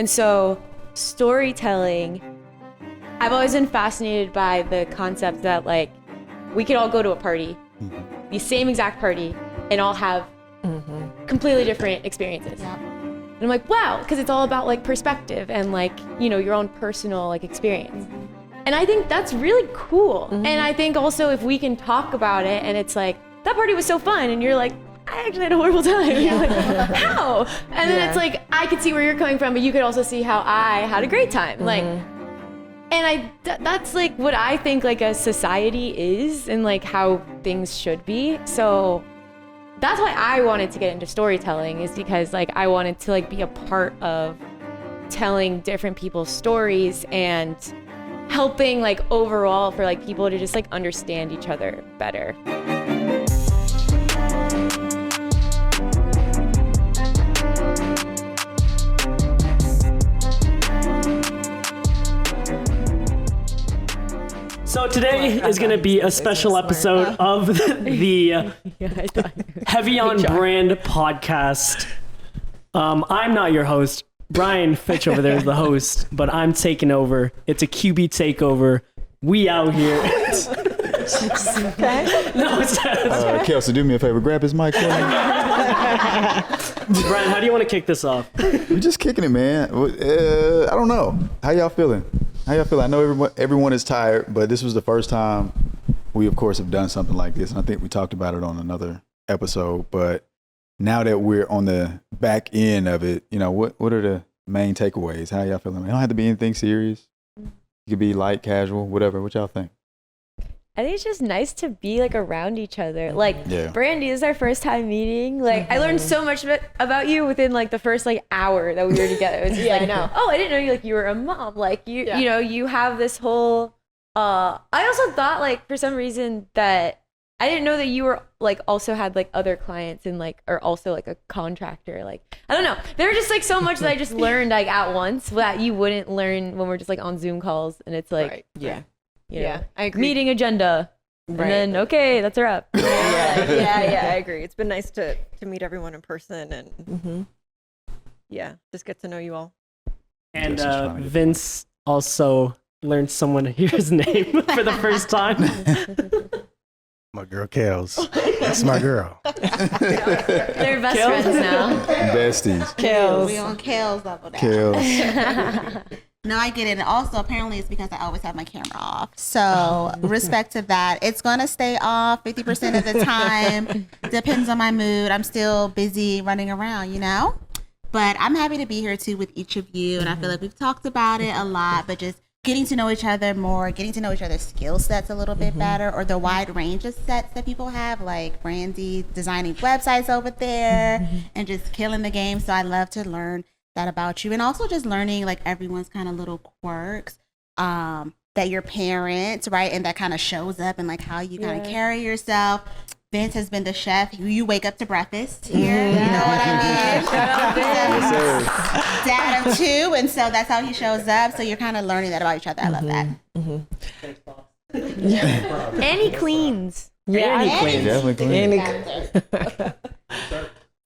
And so storytelling, I've always been fascinated by the concept that like we could all go to a party, the same exact party, and all have completely different experiences. Yep. And I'm like, wow, because it's all about like perspective and like, you know, your own personal like experience. And I think that's really cool. And I think also if we can talk about it and it's like, that party was so fun, and you're like, I actually had a horrible time. You're like, how? And then it's like, I could see where you're coming from, but you could also see how I had a great time. Like, and that's like what I think like a society is and like how things should be. So that's why I wanted to get into storytelling, is because like I wanted to like be a part of telling different people's stories and helping like overall for like people to just like understand each other better. So today is going to be a special episode of the Heavy on Brand podcast. I'm not your host. Brian Fitch over there is the host, but I'm taking over. It's a QB takeover. We out here. No, it's Kelsey, do me a favor. Grab his mic for me. Brian, how do you want to kick this off? We're just kicking it, man. I don't know. How y'all feeling? I know everyone is tired, but this was the first time we, of course, have done something like this. And I think we talked about it on another episode. But now that we're on the back end of it, you know, what are the main takeaways? How y'all feeling? It don't have to be anything serious. It could be light, casual, whatever. What y'all think? I think it's just nice to be like around each other. Like, Brandy, this is our first time meeting. Like, I learned so much about you within like the first like hour that we were together. It was just like, I know. Oh, I didn't know you were a mom. Like you know, you have this whole. I also thought like for some reason that I didn't know that you were like also had like other clients and like are also like a contractor. Like I don't know. There were just like so much that I just learned like at once that you wouldn't learn when we're just like on Zoom calls and it's like You know, I agree. Meeting agenda. And then, okay, that's a wrap. Yeah, I agree. It's been nice to meet everyone in person and just get to know you all. And Vince also learned someone to hear his name for the first time. My girl Kels. That's my girl. They're best friends now. Besties. Kels. We on Kels level now. Kels. No, I get it. And also, apparently, it's because I always have my camera off. So, respect to that. It's going to stay off 50% of the time. Depends on my mood. I'm still busy running around, you know? But I'm happy to be here, too, with each of you. And I feel like we've talked about it a lot, but just getting to know each other more, getting to know each other's skill sets a little bit better, or the wide range of sets that people have, like Brandy designing websites over there and just killing the game. So, I love to learn that about you, and also just learning like everyone's kind of little quirks that your parents, right, and that kind of shows up and like how you kind of carry yourself. Vince has been the chef. You wake up to breakfast here. You know what I mean? Dad of two, and so that's how he shows up. So you're kind of learning that about each other. I love that. And he cleans. Yeah, he cleans. Definitely clean.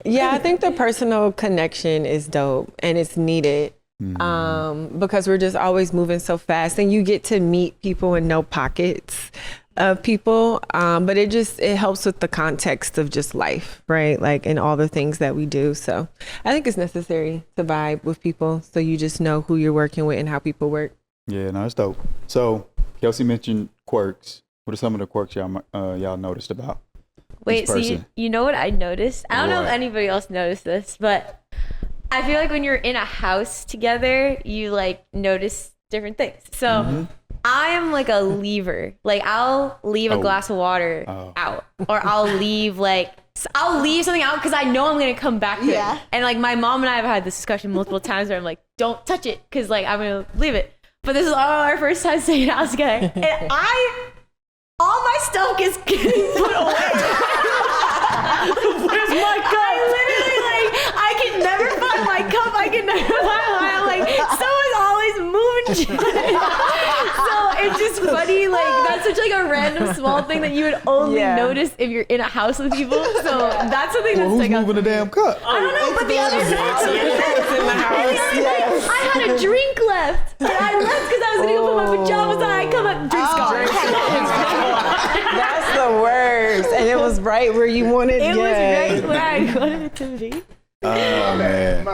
Yeah, I think the personal connection is dope and it's needed because we're just always moving so fast and you get to meet people and know pockets of people. But it helps with the context of just life, right? Like in all the things that we do. So I think it's necessary to vibe with people so you just know who you're working with and how people work. Yeah, no, it's dope. So Kelsey mentioned quirks. What are some of the quirks y'all noticed about? Wait, so you know what I noticed? I don't know if anybody else noticed this, but I feel like when you're in a house together, you like notice different things. So I am like a leaver. Like I'll leave a glass of water out, or I'll leave something out because I know I'm gonna come back to it. And like my mom and I have had this discussion multiple times where I'm like, don't touch it because like I'm gonna leave it. But this is our first time staying in a house together, and all my stuff gets put away. Where's my cup? I literally I can never find my cup. I can never find my. I'm like, someone's always moving shit. So it's just funny. Like that's such like a random small thing that you would only notice if you're in a house with people. So that's something that's who's moving the damn cup? I don't know, but the other thing, I left. And I left because I was gonna go put my pajamas on. I come up, drinks gone. That's the worst. And it was right where you wanted. It was right where I wanted it to be. Oh man.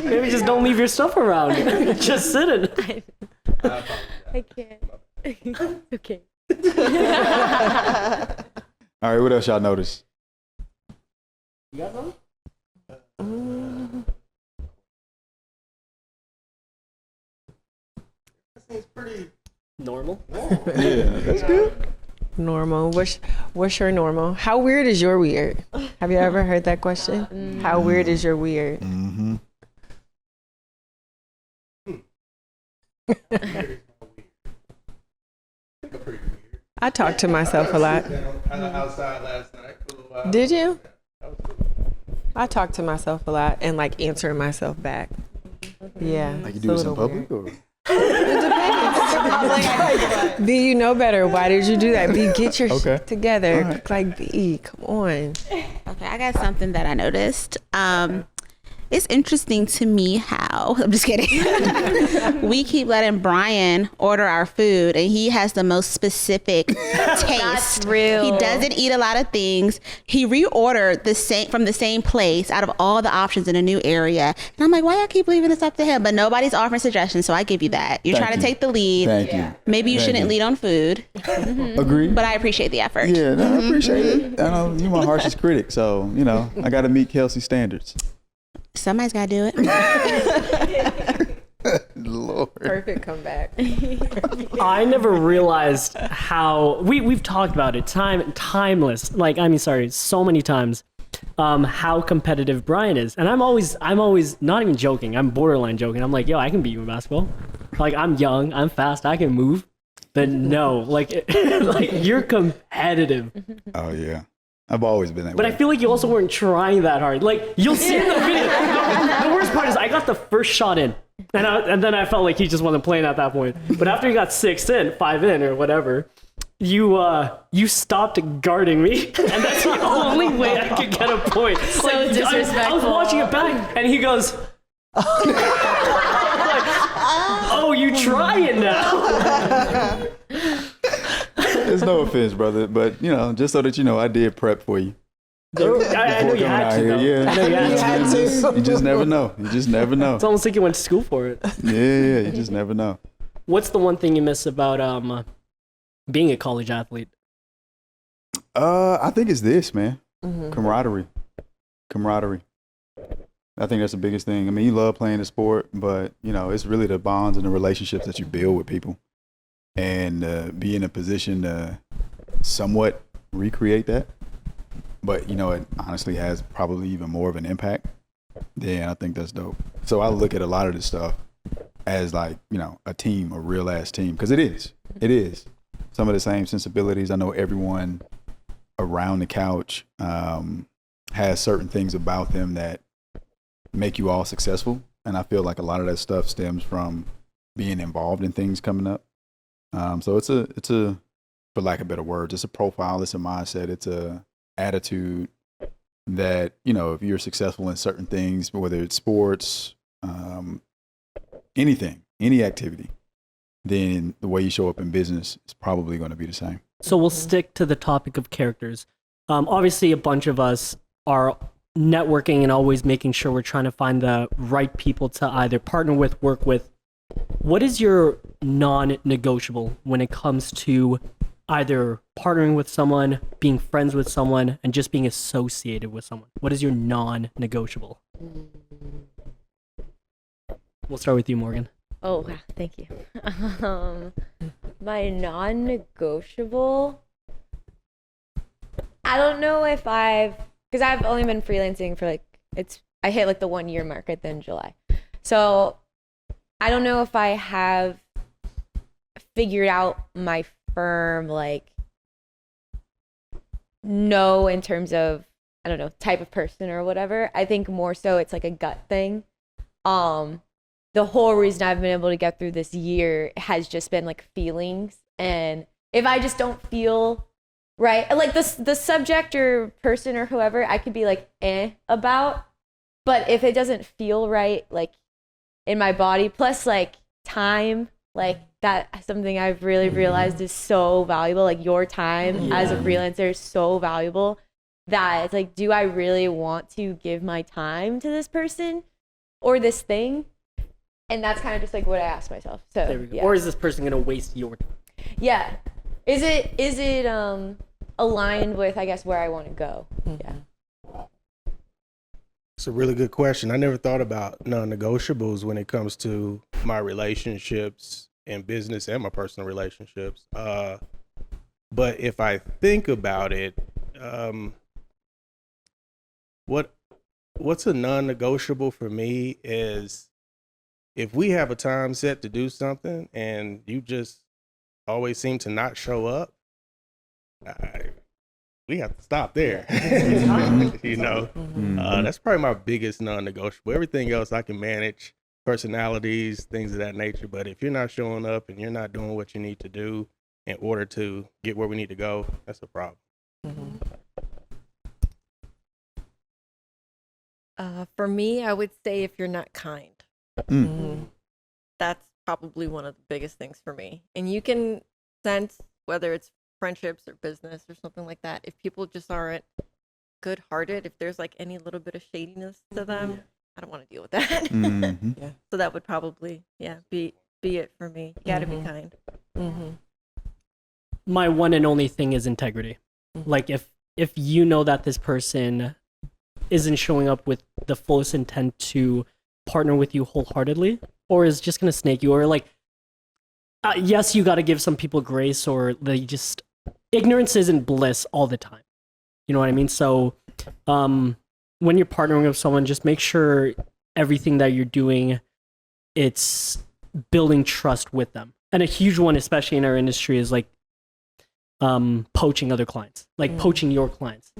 Maybe just don't leave your stuff around. Just sit in. I can't. Okay. All right, what else y'all notice? You got something? It's pretty Normal. Yeah, that's good. Normal. What's your normal? How weird is your weird? Have you ever heard that question? How weird is your weird? Mm-hmm. I talk to myself a lot. outside last night for a little while. Did you? I talk to myself a lot and like answering myself back. Yeah. Like you it's do a this in little public, or weird. B, you know better. Why did you do that? B, get your Okay. shit together. All right. Like B, come on. Okay, I got something that I noticed. It's interesting to me how, I'm just kidding. We keep letting Brian order our food and he has the most specific taste. That's real. He doesn't eat a lot of things. He reordered from the same place out of all the options in a new area. And I'm like, why y'all keep leaving this up to him? But nobody's offering suggestions, so I give you that. You're Thank trying you. to take the lead. Thank you. Maybe you Thank shouldn't you. lead on food, Agree. but I appreciate the effort. Yeah, no, I appreciate it. I know you're my harshest critic, so you know I got to meet Kelsey's standards. Somebody's got to do it. Lord. Perfect comeback. I never realized how we've talked about it timeless. Like so many times. How competitive Brian is, and I'm always not even joking. I'm borderline joking. I'm like, yo, I can beat you in basketball. Like I'm young, I'm fast, I can move. But no, like you're competitive. Oh yeah, I've always been that But way. I feel like you also weren't trying that hard. Like you'll see in the video. The worst part is I got the first shot in, and then I felt like he just wasn't playing at that point. But after he got 5 in, or whatever, you stopped guarding me, and that's the only way I could get a point. So I was disrespectful. watching it back, and he goes, "Oh, you trying now?" There's no offense, brother, but you know, just so that you know, I did prep for you. I know Before you coming had out to. here. Though. Yeah, I know you had to. you just never know. You just never know. It's almost like you went to school for it. Yeah, you just never know. What's the one thing you miss about being a college athlete? I think it's this, man. Mm-hmm. Camaraderie. I think that's the biggest thing. I mean, you love playing the sport, but you know, it's really the bonds and the relationships that you build with people, and be in a position to somewhat recreate that. But you know, it honestly has probably even more of an impact. Yeah, I think that's dope. So I look at a lot of this stuff as like, you know, a team, a real ass team, because it is. It is. Some of the same sensibilities. I know everyone around the couch has certain things about them that make you all successful, and I feel like a lot of that stuff stems from being involved in things coming up. So it's a for lack of better words, it's a profile, it's a mindset, it's a attitude that, you know, if you're successful in certain things, whether it's sports, anything, any activity, then the way you show up in business is probably going to be the same. So we'll stick to the topic of characters. Obviously, a bunch of us are networking and always making sure we're trying to find the right people to either partner with, work with. What is your non-negotiable when it comes to either partnering with someone, being friends with someone, and just being associated with someone? What is your non-negotiable? We'll start with you, Morgan. Oh, wow, thank you. My non-negotiable, I don't know if because I've only been freelancing for I hit like the 1 year mark at the end of July. So I don't know if I have figured out my firm, no, in terms of, I don't know, type of person or whatever. I think more so it's like a gut thing. The whole reason I've been able to get through this year has just been like feelings. And if I just don't feel right, like the subject or person or whoever, I could be like about. But if it doesn't feel right, like in my body. Plus like time, like that's something I've really realized is so valuable. Like your time as a freelancer is so valuable that it's like, do I really want to give my time to this person or this thing? And that's kind of just like what I asked myself. So There we go. Or is this person gonna waste your time? Yeah. Is it aligned with, I guess, where I want to go? Yeah. It's a really good question. I never thought about non-negotiables when it comes to my relationships in business and my personal relationships. But if I think about it, what's a non-negotiable for me is if we have a time set to do something and you just always seem to not show up, we have to stop there. You know, that's probably my biggest non-negotiable. Everything else I can manage, personalities, things of that nature. But if you're not showing up and you're not doing what you need to do in order to get where we need to go, that's a problem. For me, I would say if you're not kind. That's probably one of the biggest things for me. And you can sense whether it's friendships or business or something like that. If people just aren't good-hearted, if there's like any little bit of shadiness to them, I don't want to deal with that. So that would probably, be it for me. You got to be kind. My one and only thing is integrity. Like if you know that this person isn't showing up with the fullest intent to partner with you wholeheartedly, or is just gonna snake you, or like, yes, you got to give some people grace, or they just ignorance isn't bliss all the time. You know what I mean? So, when you're partnering with someone, just make sure everything that you're doing, it's building trust with them. And a huge one, especially in our industry, is like poaching other clients, like poaching your clients,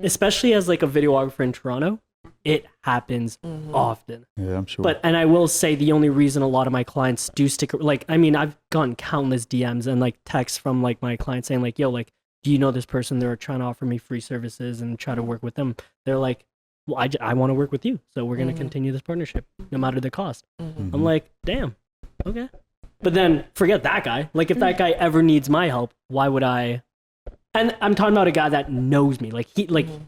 especially as like a videographer in Toronto. It happens often. Yeah, I'm sure. And I will say the only reason a lot of my clients do stick, like, I mean, I've gotten countless DMs and like texts from like my clients saying like, yo, like, do you know this person? They're trying to offer me free services and try to work with them. They're like, well, I want to work with you. So we're going to continue this partnership no matter the cost. I'm like, damn. Okay. But then forget that guy. Like if that guy ever needs my help, why would I? And I'm talking about a guy that knows me. Like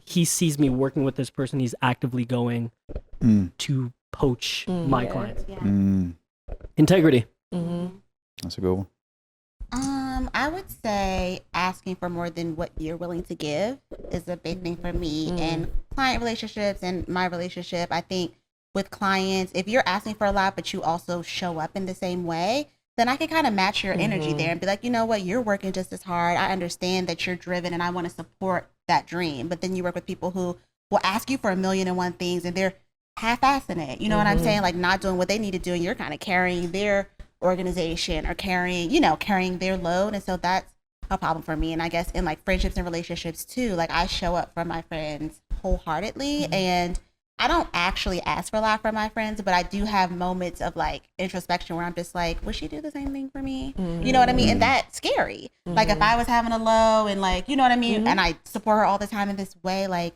he sees me working with this person. He's actively going to poach my clients. Integrity. That's a good one. I would say asking for more than what you're willing to give is a big thing for me in client relationships and my relationship. I think with clients, if you're asking for a lot, but you also show up in the same way, then I can kind of match your energy there and be like, you know what, you're working just as hard. I understand that you're driven and I want to support that dream. But then you work with people who will ask you for 1,000,001 things and they're half-assing it. You know what I'm saying? Like not doing what they need to do, and you're kind of carrying their organization or carrying their load. And so that's a problem for me. And I guess in like friendships and relationships too, like I show up for my friends wholeheartedly, and I don't actually ask for a lot from my friends, but I do have moments of like introspection where I'm just like, would she do the same thing for me? You know what I mean? And that's scary. Like if I was having a low and like, you know what I mean? And I support her all the time in this way, like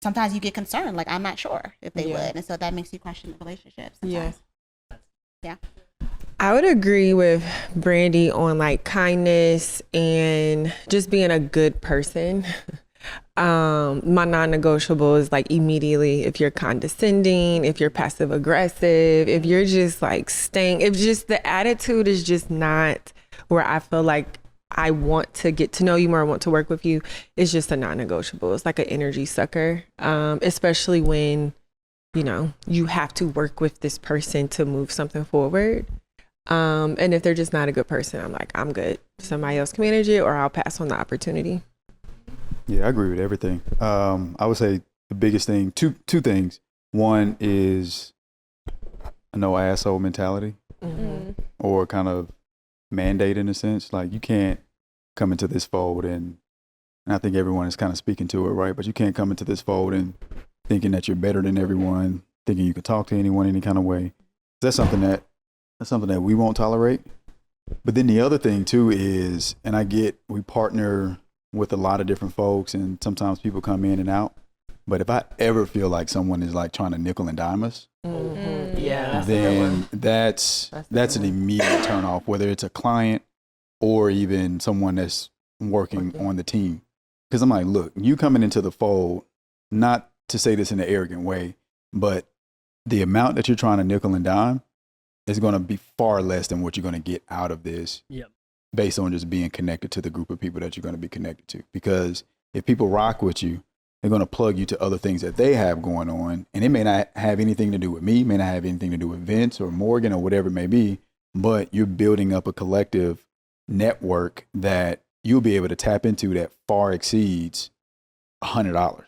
sometimes you get concerned. Like I'm not sure if they would. And so that makes you question the relationship sometimes. Yeah. I would agree with Brandy on like kindness and just being a good person. My non-negotiable is like immediately if you're condescending, if you're passive aggressive, if you're just like if just the attitude is just not where I feel like I want to get to know you more, I want to work with you, it's just a non-negotiable. It's like an energy sucker, especially when, you know, you have to work with this person to move something forward. And if they're just not a good person, I'm like, I'm good. Somebody else can manage it, or I'll pass on the opportunity. Yeah, I agree with everything. I would say the biggest thing, two things. One is a no asshole mentality, or kind of mandate in a sense. Like you can't come into this fold and I think everyone is kind of speaking to it, right? But you can't come into this fold and thinking that you're better than everyone, thinking you can talk to anyone any kind of way. That's something that we won't tolerate. But then the other thing too is, and I get, we partner with a lot of different folks and sometimes people come in and out. But if I ever feel like someone is like trying to nickel and dime us, then that's an immediate turn off, whether it's a client or even someone that's working on the team. Because I'm like, look, you coming into the fold, not to say this in an arrogant way, but the amount that you're trying to nickel and dime is going to be far less than what you're going to get out of this. Yep. Based on just being connected to the group of people that you're going to be connected to. Because if people rock with you, they're going to plug you to other things that they have going on. And it may not have anything to do with me, may not have anything to do with Vince or Morgan or whatever it may be, but you're building up a collective network that you'll be able to tap into that far exceeds $100.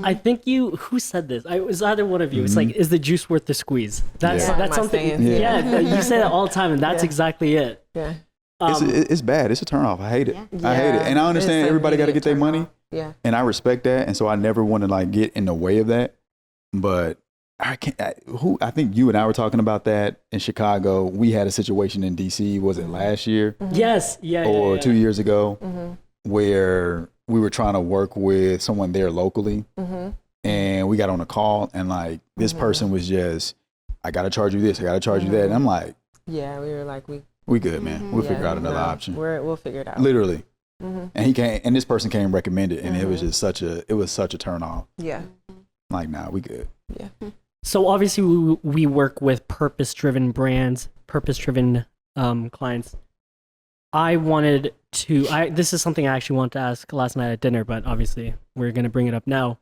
I think who said this? It was either one of you. It's like, is the juice worth the squeeze? That's something. Yeah, you say that all the time, and that's exactly it. Yeah. It's bad. It's a turnoff. I hate it. I hate it. And I understand everybody got to get their money. Yeah. And I respect that. And so I never want to like get in the way of that. But I can't, I think you and I were talking about that in Chicago. We had a situation in DC, was it last year? Yes. Yeah. Or 2 years ago, where we were trying to work with someone there locally. And we got on a call and like this person was just, I got to charge you this. I got to charge you that. And I'm like, yeah, we were like, we good, man. We'll figure out another option. We'll figure it out. Literally. And he came, and this person came recommended, and it was just such a turn off. Yeah. Like, nah, we good. Yeah. So obviously we work with purpose-driven brands, purpose-driven clients. This is something I actually wanted to ask last night at dinner, but obviously we're going to bring it up now.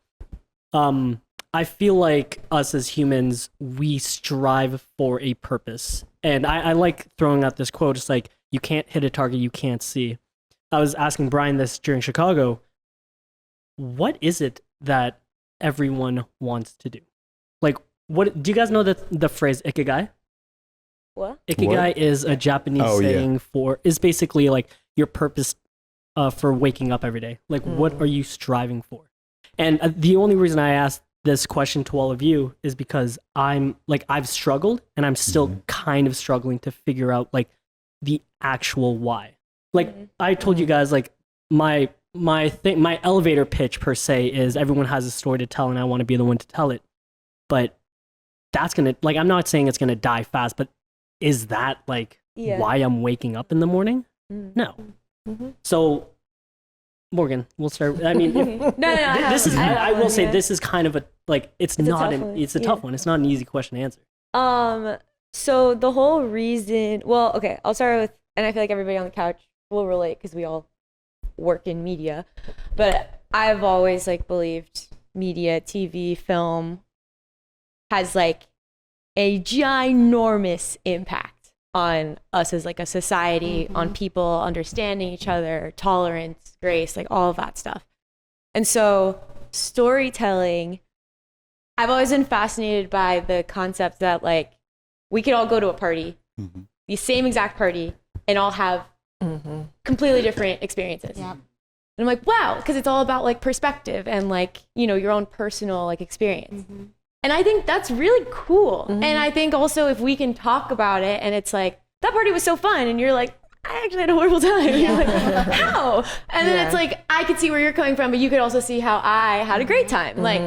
I feel like us as humans, we strive for a purpose. And I like throwing out this quote. It's like, you can't hit a target you can't see. I was asking Brian this during Chicago. What is it that everyone wants to do? Like, what do you guys know the phrase ikigai? What? Ikigai is a Japanese saying is basically like your purpose for waking up every day. Like, what are you striving for? And the only reason I asked this question to all of you is because I've struggled and I'm still kind of struggling to figure out like the actual why. Like I told you guys, like my elevator pitch per se is everyone has a story to tell and I want to be the one to tell it. But that's going to, like, I'm not saying it's going to die fast, but is that like why I'm waking up in the morning? No. So Morgan, we'll start. I mean, this is, I will say this is kind of a, like, it's a tough one. It's not an easy question to answer. So the whole reason, well, okay, I'll start with, and I feel like everybody on the couch will relate because we all work in media, but I've always like believed media, TV, film has like a ginormous impact on us as like a society, on people understanding each other, tolerance, grace, like all of that stuff. And so storytelling, I've always been fascinated by the concept that like we could all go to a party, the same exact party, and all have completely different experiences. And I'm like, wow, because it's all about like perspective and like, you know, your own personal like experience. And I think that's really cool. And I think also if we can talk about it and it's like, that party was so fun. And you're like, I actually had a horrible time. You're like, how? And then it's like, I could see where you're coming from, but you could also see how I had a great time. Like,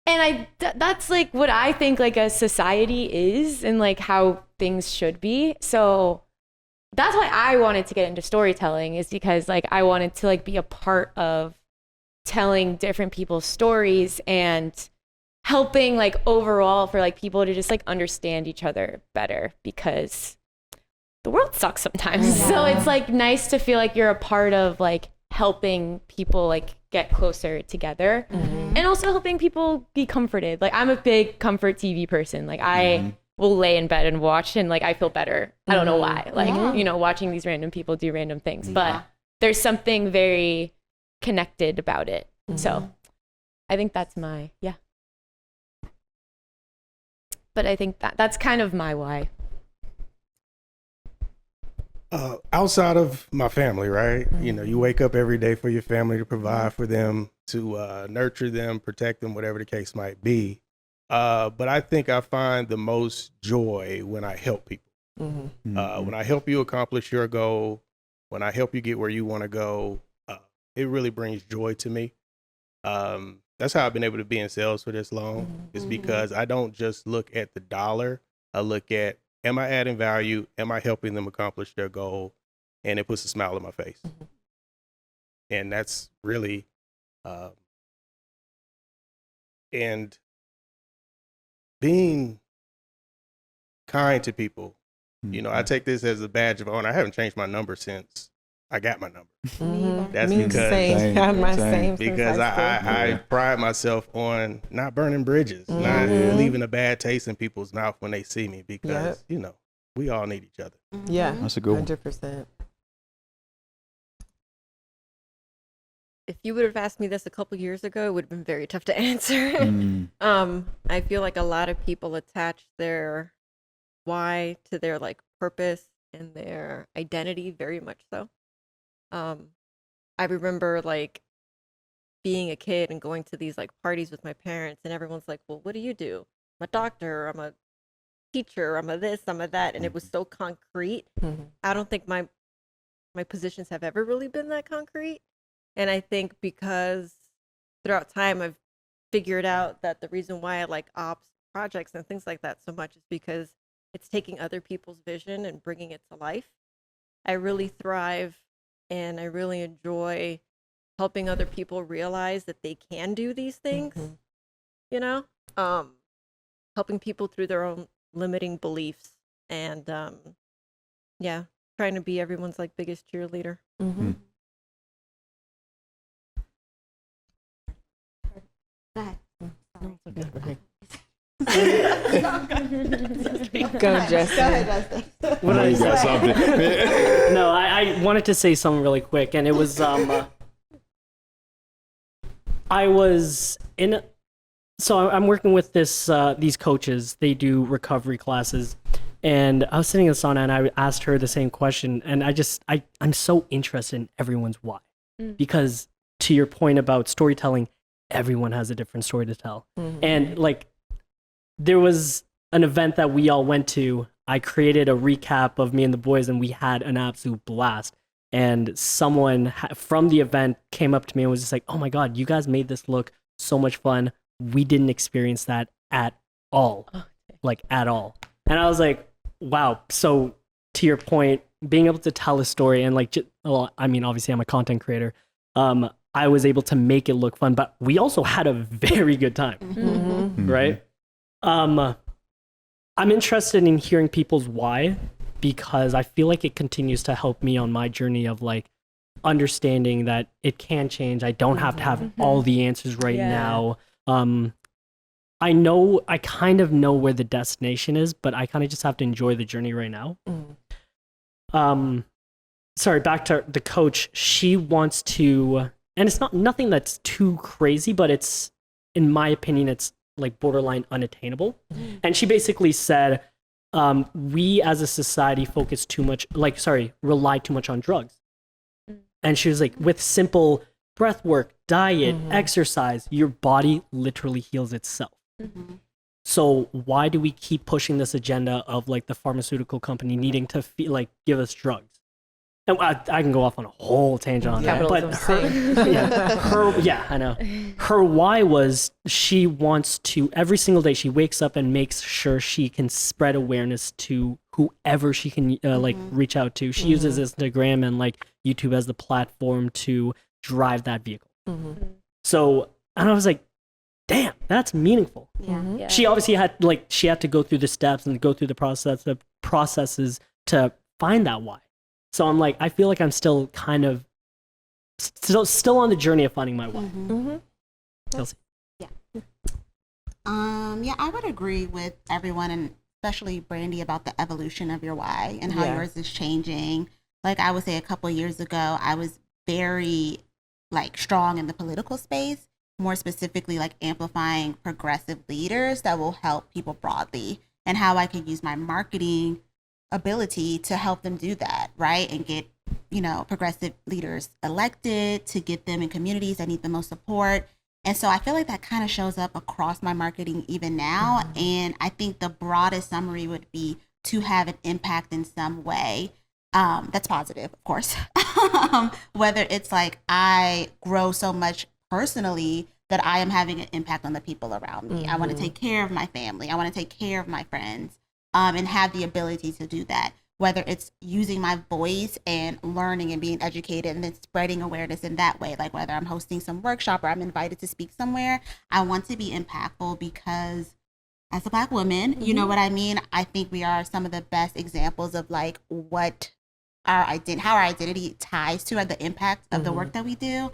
and that's like what I think like a society is and like how things should be. So that's why I wanted to get into storytelling, is because like I wanted to like be a part of telling different people's stories and helping like overall for like people to just like understand each other better, because the world sucks sometimes. So it's like nice to feel like you're a part of like helping people like get closer together and also helping people be comforted. Like I'm a big comfort TV person. Like I will lay in bed and watch and like I feel better. I don't know why. Like, you know, watching these random people do random things, but there's something very connected about it. So I think that's my, but I think that's kind of my why. Outside of my family, right? You know, you wake up every day for your family to provide for them, to nurture them, protect them, whatever the case might be. But I think I find the most joy when I help people. When I help you accomplish your goal, when I help you get where you want to go, it really brings joy to me. that's how I've been able to be in sales for this long. Is because I don't just look at the dollar. I look at, am I adding value? Am I helping them accomplish their goal? And it puts a smile on my face. And that's really, and being kind to people. You know, I take this as a badge of honor. I haven't changed my number since I got my number. That's Me because same. I'm my Same. same because since high school. I pride myself on not burning bridges, not leaving a bad taste in people's mouth when they see me, because you know, we all need each other. Yeah, That's a good one. 100%. If you would have asked me this a couple years ago, it would have been very tough to answer. Mm. I feel like a lot of people attach their why to their like purpose and their identity, very much so. I remember like being a kid and going to these like parties with my parents, and everyone's like, well, what do you do? I'm a doctor, I'm a teacher, I'm a this, I'm a that. And it was so concrete. I don't think my positions have ever really been that concrete. And I think because throughout time I've figured out that the reason why I like ops projects and things like that so much is because it's taking other people's vision and bringing it to life. I really thrive and I really enjoy helping other people realize that they can do these things, you know, helping people through their own limiting beliefs, and yeah, trying to be everyone's like biggest cheerleader. Go, Justin. What did I You got say? something. No, I wanted to say something really quick, and it was I was in. So I'm working with these coaches. They do recovery classes, and I was sitting in sauna, and I asked her the same question, and I'm so interested in everyone's why, because to your point about storytelling, everyone has a different story to tell, and like there was an event that we all went to. I created a recap of me and the boys, and we had an absolute blast. And someone from the event came up to me and was just like, "Oh my God, you guys made this look so much fun. We didn't experience that at all, like at all." And I was like, "Wow." So to your point, being able to tell a story and like, well, I mean, obviously I'm a content creator. I was able to make it look fun, but we also had a very good time, right? I'm interested in hearing people's why, because I feel like it continues to help me on my journey of like understanding that it can change. I don't have to have all the answers right now. I kind of know where the destination is, but I kind of just have to enjoy the journey right now. Sorry, back to the coach. She wants to, and it's nothing that's too crazy, but it's, in my opinion, it's like borderline unattainable. And she basically said, we as a society rely too much on drugs. And she was like, with simple breath work, diet, exercise, your body literally heals itself. So why do we keep pushing this agenda of like the pharmaceutical company needing to give us drugs? And I can go off on a whole tangent on that, but I know. Her why was she wants to, every single day she wakes up and makes sure she can spread awareness to whoever she can reach out to. She uses Instagram and like YouTube as the platform to drive that vehicle. So, and I was like, damn, that's meaningful. Yeah. She obviously had to go through the steps and go through the processes to find that why. So I'm like, I feel like I'm still kind of still on the journey of finding my why. Kelsey? I would agree with everyone, and especially Brandy, about the evolution of your why and how yours is changing. Like I would say a couple of years ago, I was very like strong in the political space, more specifically like amplifying progressive leaders that will help people broadly, and how I could use my marketing ability to help them do that, right? And get, progressive leaders elected, to get them in communities that need the most support. And so I feel like that kind of shows up across my marketing even now. And I think the broadest summary would be to have an impact in some way that's positive, of course. Whether it's like I grow so much personally that I am having an impact on the people around me. I want to take care of my family. I want to take care of my friends, and have the ability to do that. Whether it's using my voice and learning and being educated and then spreading awareness in that way, like whether I'm hosting some workshop or I'm invited to speak somewhere, I want to be impactful because as a Black woman, you know what I mean? I think we are some of the best examples of like what how our identity ties to the impact of the work that we do.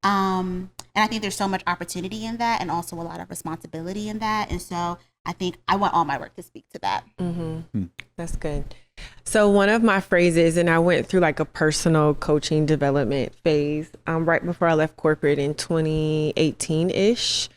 And I think there's so much opportunity in that and also a lot of responsibility in that. And so I think I want all my work to speak to that. That's good. So one of my phrases, and I went through like a personal coaching development phase right before I left corporate in 2018-ish.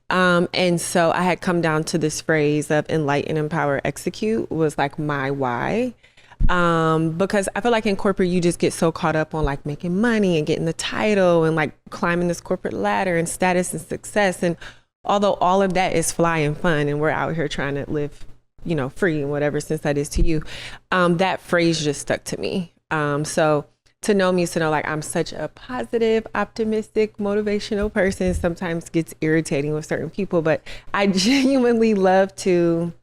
And so I had come down to this phrase of enlighten, empower, execute was like my why. Because I feel like in corporate, you just get so caught up on like making money and getting the title and like climbing this corporate ladder and status and success. And although all of that is fly and fun and we're out here trying to live, you know, free and whatever sense that is to you, that phrase just stuck to me. So to know me is to know like I'm such a positive, optimistic, motivational person. Sometimes gets irritating with certain people, but I genuinely love to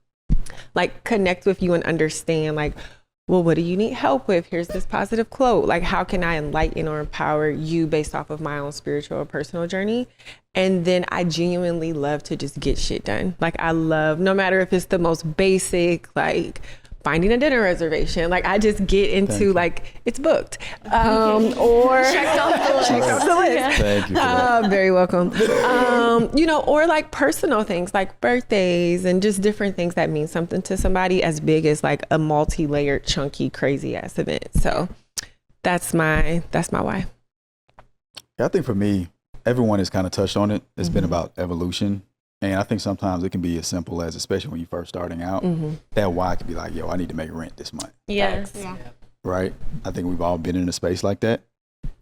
like connect with you and understand like, well, what do you need help with? Here's this positive quote. Like, how can I enlighten or empower you based off of my own spiritual or personal journey? And then I genuinely love to just get shit done. Like, I love, no matter if it's the most basic, like finding a dinner reservation, like I just get into like, it's booked. Or checked off the list. Thank you for that. Very welcome. You know, or like personal things like birthdays and just different things that mean something to somebody as big as like a multi-layered, chunky, crazy ass event. So that's my why. I think for me, everyone has kind of touched on it. It's been about evolution. And I think sometimes it can be as simple as, especially when you're first starting out, that why could be like, yo, I need to make rent this month. Yes. Yeah. Right? I think we've all been in a space like that.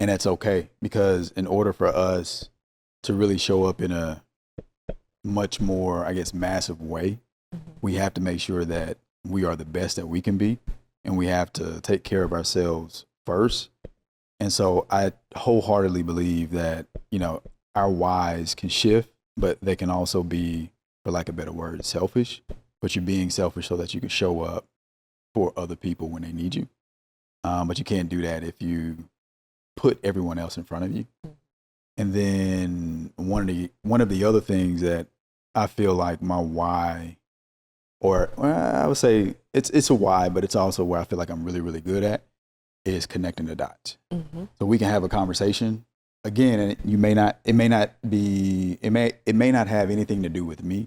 And that's okay, because in order for us to really show up in a much more, I guess, massive way, we have to make sure that we are the best that we can be. And we have to take care of ourselves first. And so I wholeheartedly believe that, you know, our whys can shift, but they can also be, for lack of a better word, selfish. But you're being selfish so that you can show up for other people when they need you. But you can't do that if you put everyone else in front of you. And then one of the other things that I feel like my why, or I would say it's a why, but it's also where I feel like I'm really, really good at, is connecting the dots. So we can have a conversation. Again, and it may not have anything to do with me,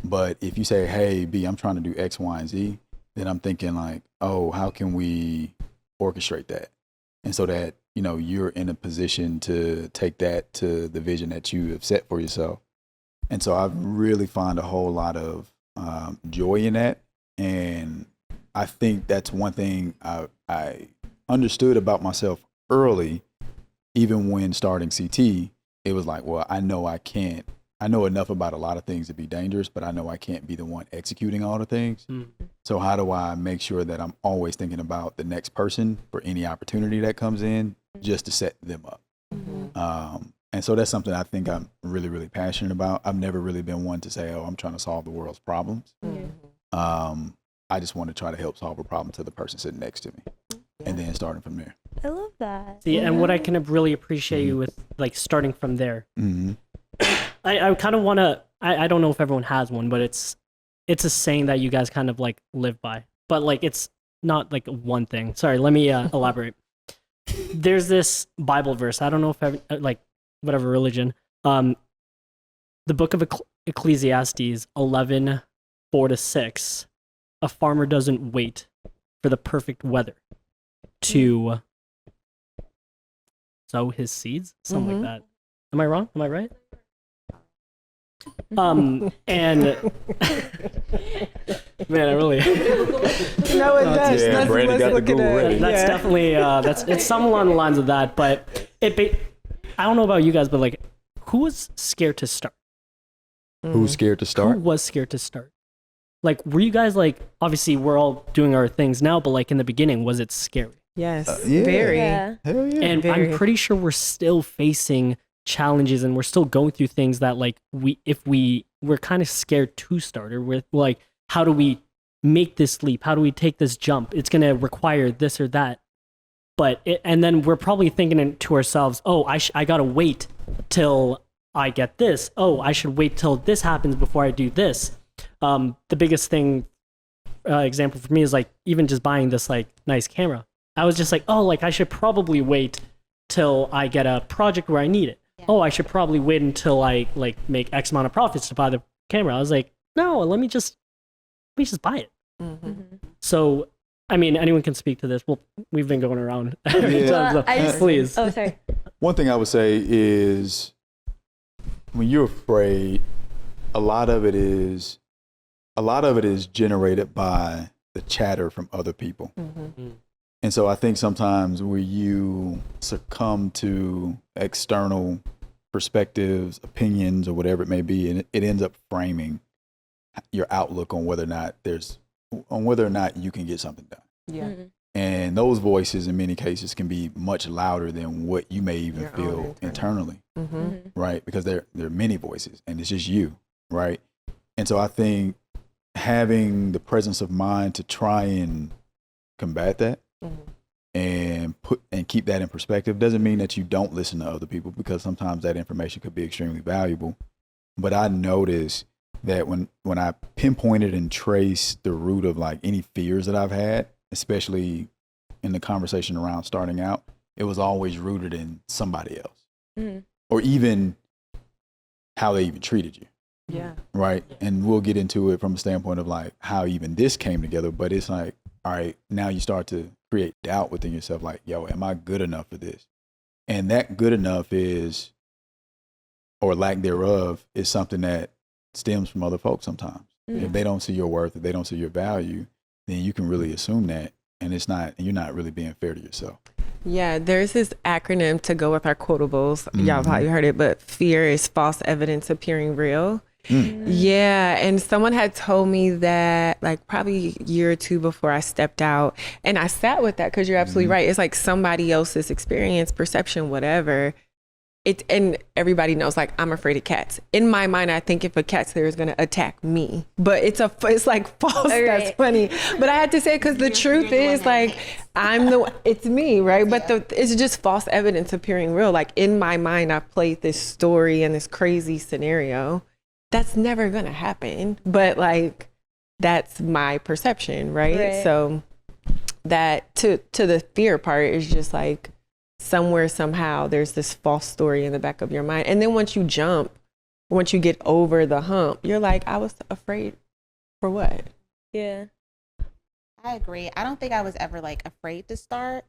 but if you say, hey, B, I'm trying to do X, Y, and Z, then I'm thinking like, oh, how can we orchestrate that? And so that, you know, you're in a position to take that to the vision that you have set for yourself. And so I really find a whole lot of joy in that. And I think that's one thing I understood about myself early. Even when starting CT, it was like, well, I know enough about a lot of things to be dangerous, but I know I can't be the one executing all the things. So how do I make sure that I'm always thinking about the next person for any opportunity that comes in, just to set them up? And so that's something I think I'm really, really passionate about. I've never really been one to say, oh, I'm trying to solve the world's problems. I just want to try to help solve a problem to the person sitting next to me, and then starting from there. I love that. See, and what I can really appreciate you with, like, starting from there. I kind of want to, I don't know if everyone has one, but it's a saying that you guys kind of like live by, but like, it's not like one thing. Sorry, let me elaborate. There's this Bible verse. I don't know if like whatever religion, the book of Ecclesiastes 11:4-6, a farmer doesn't wait for the perfect weather to sow his seeds, something like that. Am I wrong? Am I right? And man, I really No, it does. Yeah, Brandon got the Google ready. that's definitely it's something along the lines of that. But I don't know about you guys, but like, who was scared to start? Who's scared to start? Who was scared to start? Like, were you guys like, obviously we're all doing our things now, but like in the beginning, was it scary? Yes, yeah. very. Yeah. Hell yeah. And Very. I'm pretty sure we're still facing challenges and we're still going through things that like we're kind of scared to start, or we're like, how do we make this leap? How do we take this jump? It's going to require this or that. And then we're probably thinking to ourselves, oh, I got to wait till I get this. Oh, I should wait till this happens before I do this. The biggest thing, example for me is like even just buying this like nice camera. I was just like, oh, like I should probably wait till I get a project where I need it. Yeah. Oh, I should probably wait until I like make X amount of profits to buy the camera. I was like, no, let me just buy it. So, I mean, anyone can speak to this. Well, we've been going around every time, so please. Oh, sorry. One thing I would say is when you're afraid, a lot of it is generated by the chatter from other people. And so I think sometimes where you succumb to external perspectives, opinions, or whatever it may be, and it ends up framing your outlook on whether or not you can get something done. Yeah. And those voices in many cases can be much louder than what you may even feel internally, right? Because there are many voices and it's just you, right? And so I think having the presence of mind to try and combat that and keep that in perspective doesn't mean that you don't listen to other people, because sometimes that information could be extremely valuable. But I noticed that when I pinpointed and traced the root of like any fears that I've had, especially in the conversation around starting out, it was always rooted in somebody else, or even how they even treated you. Yeah. Right. And we'll get into it from a standpoint of like how even this came together. But it's like, all right, now you start to create doubt within yourself. Like, yo, am I good enough for this? And that good enough is, or lack thereof, is something that stems from other folks sometimes. If they don't see your worth, if they don't see your value, then you can really assume that. And you're not really being fair to yourself. Yeah, there's this acronym to go with our quotables. Y'all probably heard it, but fear is false evidence appearing real. Yeah, and someone had told me that like probably a year or two before I stepped out, and I sat with that because you're absolutely right. It's like somebody else's experience, perception, whatever. And everybody knows like I'm afraid of cats. In my mind, I think if a cat's there, it's gonna attack me. But it's like false. Right. That's funny. But I had to say it because the truth is like it's me, right? But it's just false evidence appearing real. Like in my mind, I played this story and this crazy scenario. That's never gonna happen. But like that's my perception, right? So that to the fear part is just like somewhere, somehow there's this false story in the back of your mind. And then once you get over the hump, you're like, I was afraid for what? Yeah. I agree. I don't think I was ever like afraid to start,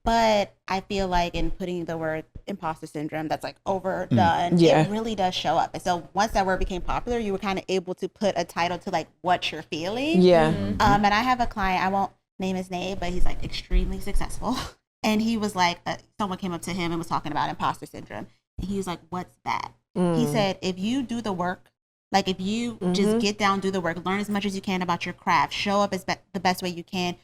but I feel like in putting the word imposter syndrome that's like overdone, it really does show up. And so once that word became popular, you were kind of able to put a title to like what you're feeling. Yeah. And I have a client, I won't name his name, but he's like extremely successful. And he was like, someone came up to him and was talking about imposter syndrome. And he was like, what's that? He said, if you do the work, like if you just get down, do the work, learn as much as you can about your craft, show up as the best way you can,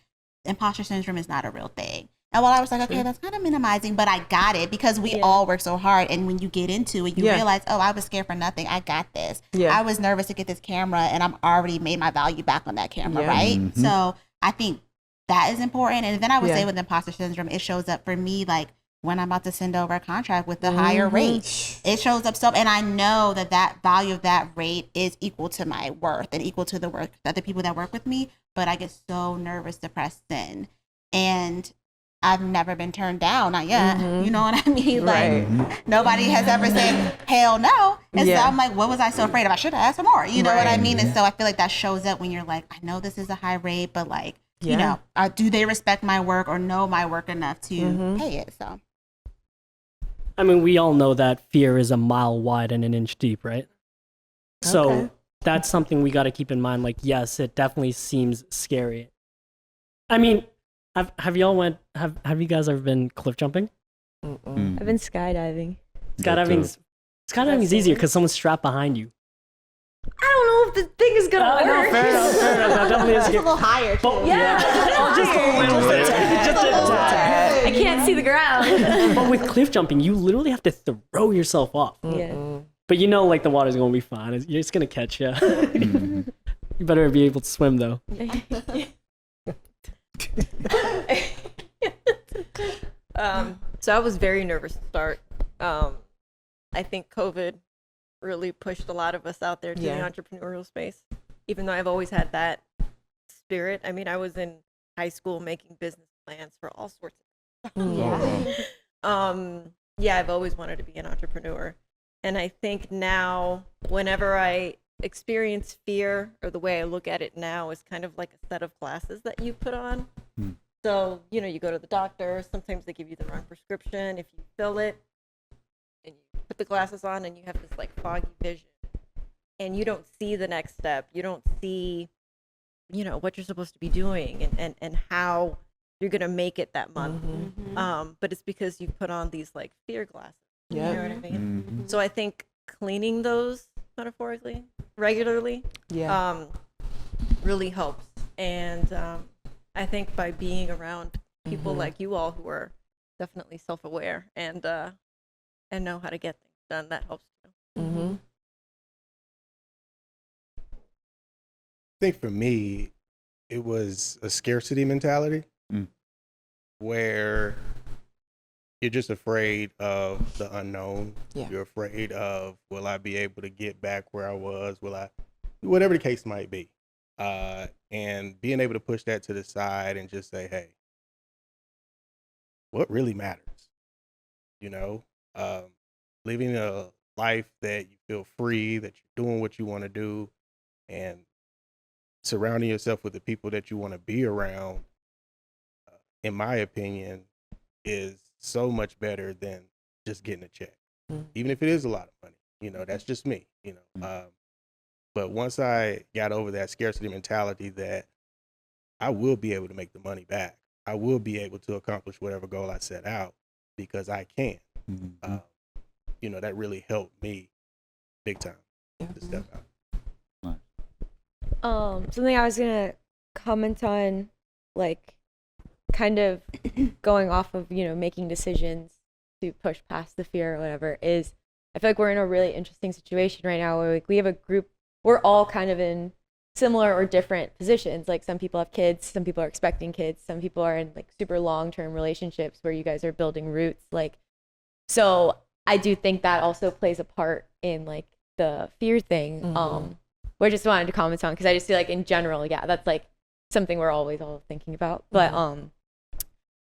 imposter syndrome is not a real thing. And while I was like, okay, that's kind of minimizing, but I got it because we all work so hard. And when you get into it, you realize, oh, I was scared for nothing. I got this. I was nervous to get this camera and I'm already made my value back on that camera, right? So I think that is important. And then I would say with imposter syndrome, it shows up for me like when I'm about to send over a contract with the higher rate. It shows up and I know that value of that rate is equal to my worth and equal to the work that the people that work with me, but I get so nervous to press send. And I've never been turned down, not yet. You know what I mean? Like nobody has ever said, hell no. And so I'm like, what was I so afraid of? I should have asked for more. You know what I mean? And so I feel like that shows up when you're like, I know this is a high rate, but like, you know, do they respect my work or know my work enough to pay it? So, I mean, we all know that fear is a mile wide and an inch deep, right? So that's something we got to keep in mind. Like, yes, it definitely seems scary. I mean, have you guys ever been cliff jumping? I've been skydiving. Skydiving's easier because someone's strapped behind you. I don't know if the thing is gonna No, work. fair enough. That definitely is It's a little higher. But, Yeah. just a little bit. Just a tad. I can't see the ground. But with cliff jumping, you literally have to throw yourself off. Yeah. But you know, like the water's gonna be fine. It's gonna catch you. You better be able to swim though. So I was very nervous to start. I think COVID really pushed a lot of us out there to the entrepreneurial space, even though I've always had that spirit. I mean, I was in high school making business plans for all sorts of stuff. Yeah, I've always wanted to be an entrepreneur. And I think now, whenever I experience fear, or the way I look at it now is kind of like a set of glasses that you put on. So, you know, you go to the doctor, sometimes they give you the wrong prescription. If you fill it and you put the glasses on and you have this like foggy vision and you don't see the next step, you don't see, you know, what you're supposed to be doing and how you're going to make it that month. But it's because you put on these like fear glasses. You know what I mean? So I think cleaning those metaphorically regularly really helps. And I think by being around people like you all who are definitely self-aware and know how to get things done, that helps too. I think for me, it was a scarcity mentality where you're just afraid of the unknown. You're afraid of, will I be able to get back where I was? Will I, whatever the case might be. And being able to push that to the side and just say, hey, what really matters? You know, living a life that you feel free, that you're doing what you want to do, and surrounding yourself with the people that you want to be around, in my opinion, is so much better than just getting a check. Even if it is a lot of money, you know, that's just me, you know. But once I got over that scarcity mentality that I will be able to make the money back, I will be able to accomplish whatever goal I set out because I can. You know, that really helped me big time to step out. Something I was gonna comment on, like, kind of going off of, you know, making decisions to push past the fear or whatever, is I feel like we're in a really interesting situation right now where, like, we have a group, we're all kind of in similar or different positions. Like, some people have kids, some people are expecting kids, some people are in like super long-term relationships where you guys are building roots. Like, so I do think that also plays a part in like the fear thing. I just wanted to comment on, because I just feel like in general, yeah, that's like something we're always all thinking about. But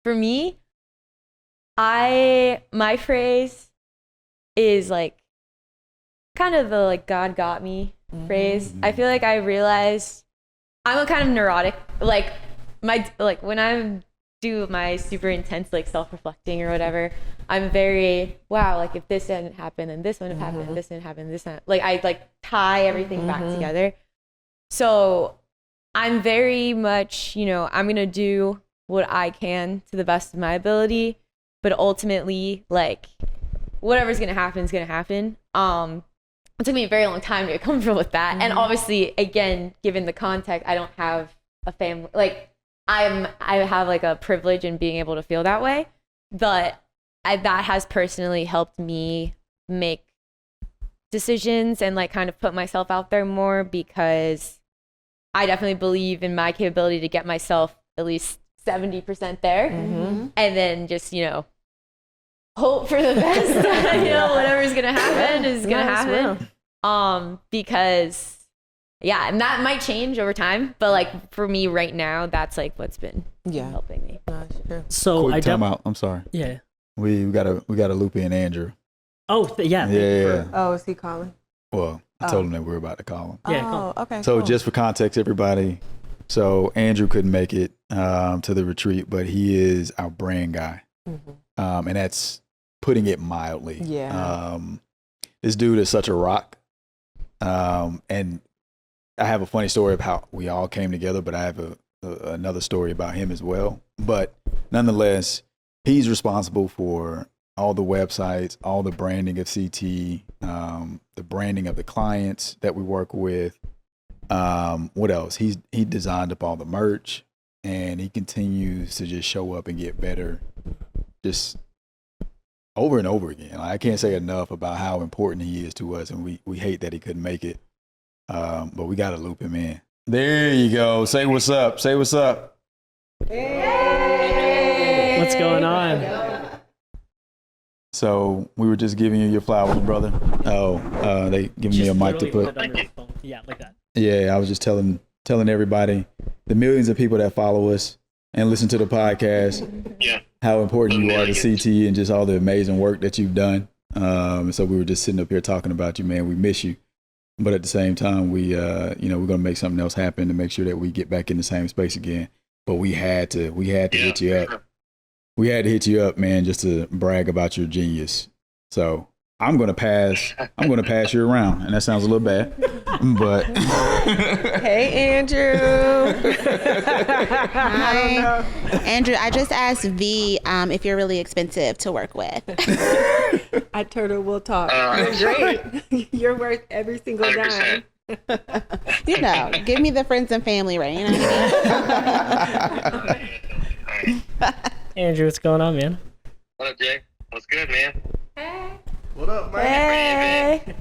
for me, my phrase is like kind of the like God got me phrase. I feel like I realized I'm a kind of neurotic, like when I do my super intense like self-reflecting or whatever, I'm very, wow, like if this didn't happen, then this wouldn't have happened, and this didn't happen, this not, like I like tie everything back together. So I'm very much, you know, I'm gonna do what I can to the best of my ability, but ultimately, like, whatever's gonna happen is gonna happen. It took me a very long time to get comfortable with that. And obviously, again, given the context, I don't have a family. Like, I have like a privilege in being able to feel that way. But that has personally helped me make decisions and like kind of put myself out there more, because I definitely believe in my capability to get myself at least 70% there. And then just, you know, hope for the best. You know, whatever's gonna happen is gonna happen. Because yeah, and that might change over time, but like for me right now, that's like what's been helping me. So Quick I time out. I'm sorry. Yeah. We gotta loop in Andrew. Oh yeah. Yeah. Oh, is he calling? Well, I told him that we were about to call him. Yeah. Cool. Okay. So cool. just for context, everybody. So Andrew couldn't make it to the retreat, but he is our brand guy, and that's putting it mildly. This dude is such a rock, and I have a funny story of how we all came together, but I have another story about him as well. But nonetheless, he's responsible for all the websites, all the branding of CT, the branding of the clients that we work with. What else? He designed up all the merch, and he continues to just show up and get better, just over and over again. I can't say enough about how important he is to us, and we hate that he couldn't make it, but we got to loop him in. There you go. Say what's up. Say what's up. Hey. What's going on? So we were just giving you your flowers, brother. They giving me a mic to put. Yeah, like that. Yeah, I was just telling everybody, the millions of people that follow us and listen to the podcast, how important you are to CT and just all the amazing work that you've done. So we were just sitting up here talking about you, man. We miss you, but at the same time, we're gonna make something else happen to make sure that we get back in the same space again. But we had to hit you up. We had to hit you up, man, just to brag about your genius. So I'm gonna pass you around, and that sounds a little bad, but Hey, Andrew. Hi, Andrew. I just asked V if you're really expensive to work with. I told her we'll talk. You're great. You're worth every single 100%. dime. Give me the friends and family range. You know what I mean? Andrew, what's going on, man? What up, Jay? What's good, man? What up, man? Hey.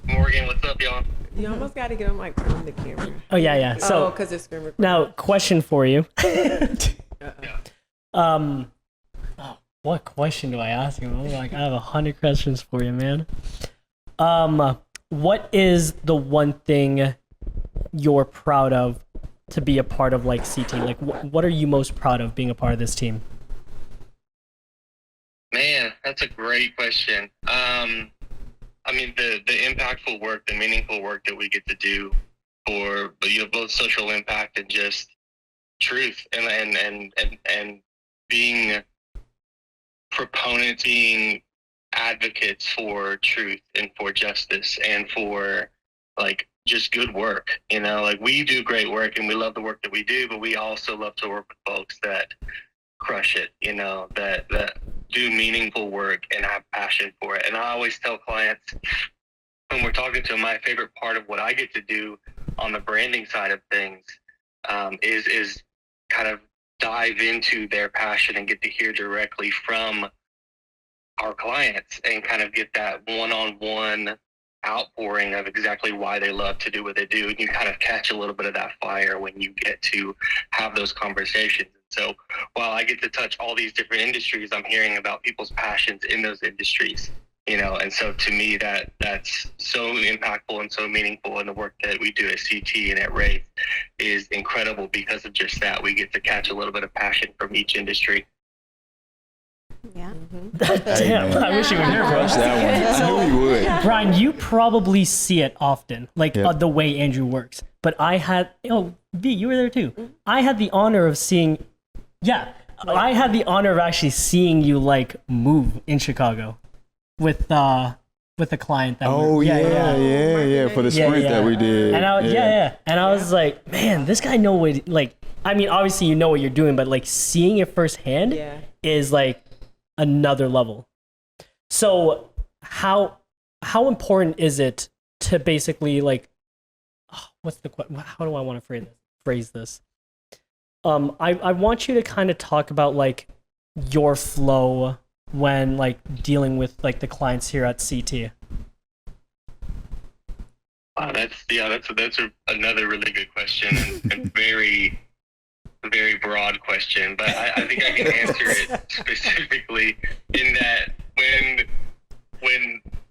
Morgan, what's up, y'all? You almost got to get on like from the camera. Oh yeah. So because it's screen recording. now, question for you. What question do I ask him? I'm like, I have 100 questions for you, man. What is the one thing you're proud of to be a part of, like, CT? Like, what are you most proud of being a part of this team? Man, that's a great question. I mean, the impactful work, the meaningful work that we get to do for both social impact and just truth, and being proponenting advocates for truth and for justice and for like just good work. Like we do great work and we love the work that we do, but we also love to work with folks that crush it, that do meaningful work and have passion for it. And I always tell clients when we're talking to them, my favorite part of what I get to do on the branding side of things is kind of dive into their passion and get to hear directly from our clients and kind of get that one-on-one outpouring of exactly why they love to do what they do. And you kind of catch a little bit of that fire when you get to have those conversations. So while I get to touch all these different industries, I'm hearing about people's passions in those industries, and so to me that's so impactful and so meaningful. And the work that we do at CT and at Wraith is incredible because of just that. We get to catch a little bit of passion from each industry. Yeah. Damn, I wish you were here, bro. that one. I knew you would. Brian, you probably see it often, like Yeah. the way Andrew works. But I had, V, you were there too. I had the honor of seeing, I had the honor of actually seeing you like move in Chicago with a client that. Oh yeah, for the sprint that we did. And I was like, man, this guy know what, like, I mean, obviously you know what you're doing, but like seeing it firsthand is like another level. So how important is it to basically like, how do I want to phrase this? I want you to kind of talk about like your flow when like dealing with like the clients here at CT. Wow, that's another really good question and very, very broad question, but I think I can answer it specifically in that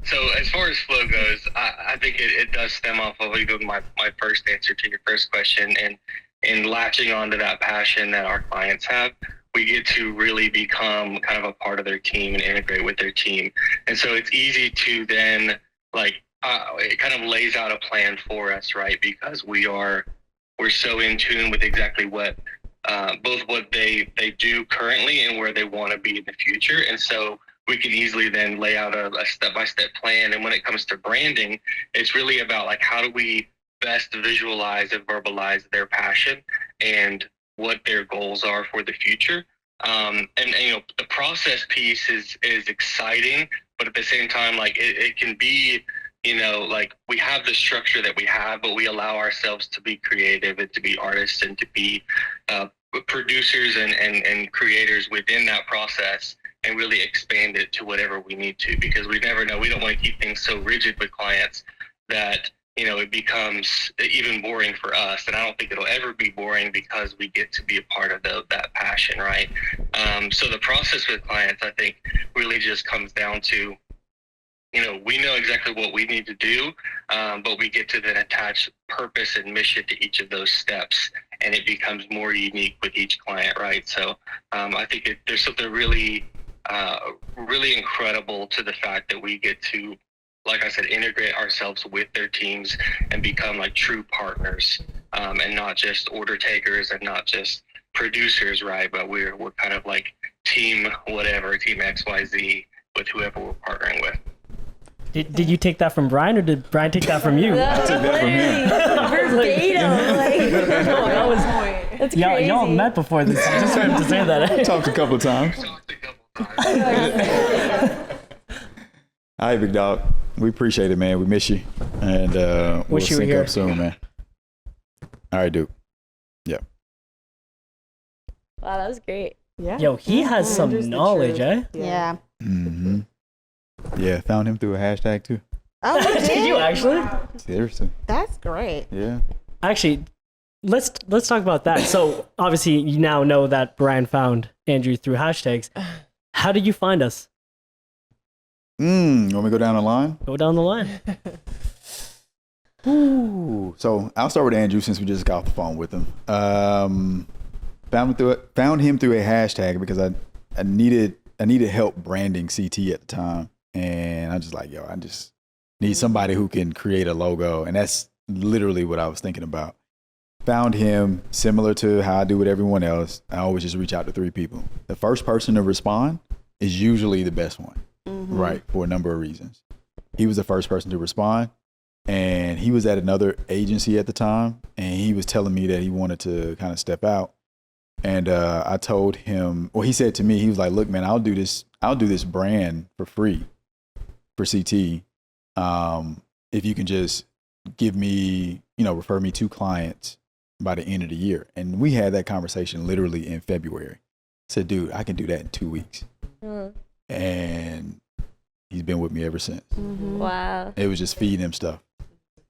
so as far as flow goes, I think it does stem off of even my first answer to your first question, and latching onto that passion that our clients have, we get to really become kind of a part of their team and integrate with their team. And so it's easy to then it kind of lays out a plan for us, right? Because we're so in tune with exactly what both what they do currently and where they want to be in the future. And so we can easily then lay out a step-by-step plan. And when it comes to branding, it's really about like, how do we best visualize and verbalize their passion and what their goals are for the future, And the process piece is exciting, but at the same time, like it can be, like we have the structure that we have, but we allow ourselves to be creative and to be artists and to be producers and creators within that process, and really expand it to whatever we need to, because we never know. We don't want to keep things so rigid with clients that it becomes even boring for us. And I don't think it'll ever be boring, because we get to be a part of that passion, right? So the process with clients, I think, really just comes down to, we know exactly what we need to do, but we get to then attach purpose and mission to each of those steps, and it becomes more unique with each client, right? So I think there's something really, really incredible to the fact that we get to, like I said, integrate ourselves with their teams and become like true partners, and not just order takers and not just producers, right? But we're kind of like team whatever, team XYZ with whoever we're partnering with. Did you take that from Brian, or did Brian take that from you? I took that from him. Verbatim. That's crazy. Y'all met before this, just for him to say that. Talked a couple of times. All right, big dog. We appreciate it, man. We miss you, and we'll Wish you were sync here. up soon, man. All right, dude. Yeah. Wow, that was great. Yeah. Yo, he has some Andrew's the knowledge, truth. eh? Yeah. Mm-hmm. Yeah, found him through a hashtag too. Oh, you Did did? you actually? Seriously. That's great. Yeah. Actually, let's talk about that. So obviously, you now know that Brian found Andrew through hashtags. How did you find us? Want me to go down the line? Go down the line. Ooh. So I'll start with Andrew, since we just got off the phone with him. Found him through a hashtag because I needed help branding CT at the time, and I just like, I just need somebody who can create a logo, and that's literally what I was thinking about. Found him, similar to how I do with everyone else. I always just reach out to 3 people. The first person to respond is usually the best one, right? For a number of reasons. He was the first person to respond, and he was at another agency at the time, and he was telling me that he wanted to kind of step out. And I told him, he said to me, he was like, look, man, I'll do this brand for free for CT. If you can just give me, refer me 2 clients by the end of the year. And we had that conversation literally in February. I said, dude, I can do that in 2 weeks. And he's been with me ever since. Wow. It was just feeding him stuff.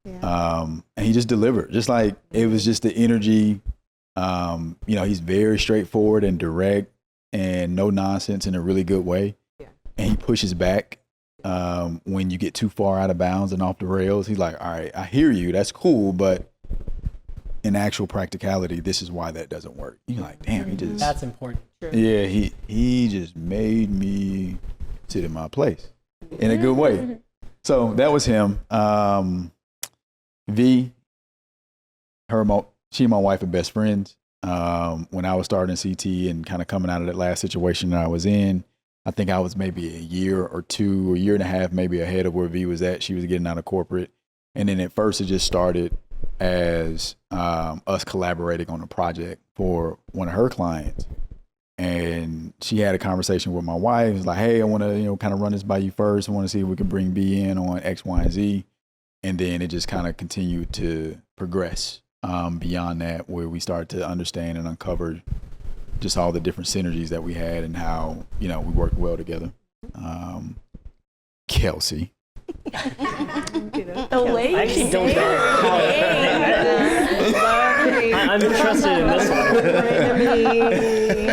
Yeah. And he just delivered, just like it was just the energy. He's very straightforward and direct and no nonsense in a really good way. Yeah. And he pushes back when you get too far out of bounds and off the rails. He's like, all right, I hear you. That's cool. But in actual practicality, this is why that doesn't work. You're like, damn, That's important. yeah, he just made me sit in my place in a good way. So that was him. V, she and my wife are best friends. When I was starting CT and kind of coming out of that last situation that I was in, I think I was maybe a year or 2, a year and a half, maybe ahead of where V was at. She was getting out of corporate. And then at first it just started as us collaborating on a project for one of her clients. And she had a conversation with my wife. It was like, hey, I want to, kind of run this by you first. I want to see if we can bring B in on X, Y, and Z. And then it just kind of continued to progress beyond that, where we started to understand and uncover just all the different synergies that we had and how, we worked well together. Kelsey. The way I actually don't know how I'm interested in this one.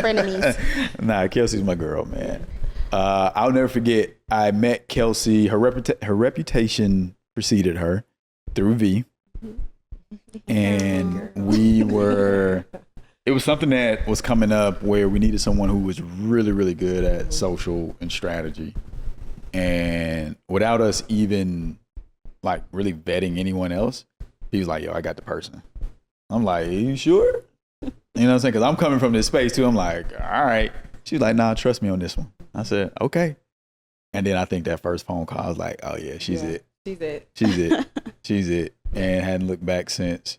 Frenemies. Nah, Kelsey's my girl, man. I'll never forget, I met Kelsey. Her reputation preceded her through V. And it was something that was coming up where we needed someone who was really, really good at social and strategy. And without us even like really vetting anyone else, he was like, yo, I got the person. I'm like, are you sure? You know what I'm saying? Because I'm coming from this space too. I'm like, all right. She's like, nah, trust me on this one. I said, okay. And then I think that first phone call, I was like, oh yeah, she's it. She's it. She's it. She's it. And hadn't looked back since.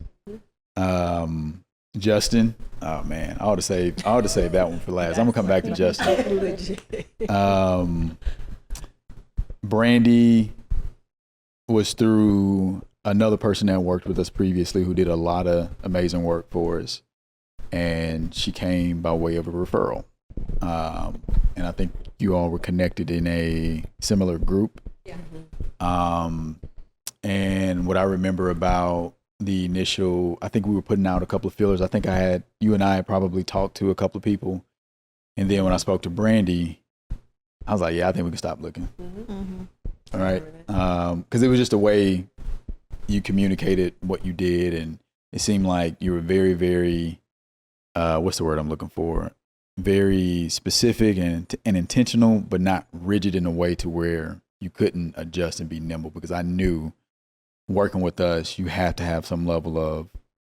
Justin. Oh man, I ought to save that one for last. I'm gonna come back to Justin. Brandy was through another person that worked with us previously who did a lot of amazing work for us, and she came by way of a referral. And I think you all were connected in a similar group. Yeah. And what I remember about the initial, I think we were putting out a couple of fillers. I think you and I had probably talked to a couple of people. And then when I spoke to Brandy, I was like, yeah, I think we can stop looking. All right. Because it was just a way you communicated what you did. And it seemed like you were very, very, what's the word I'm looking for? Very specific and intentional, but not rigid in a way to where you couldn't adjust and be nimble, because I knew working with us, you have to have some level of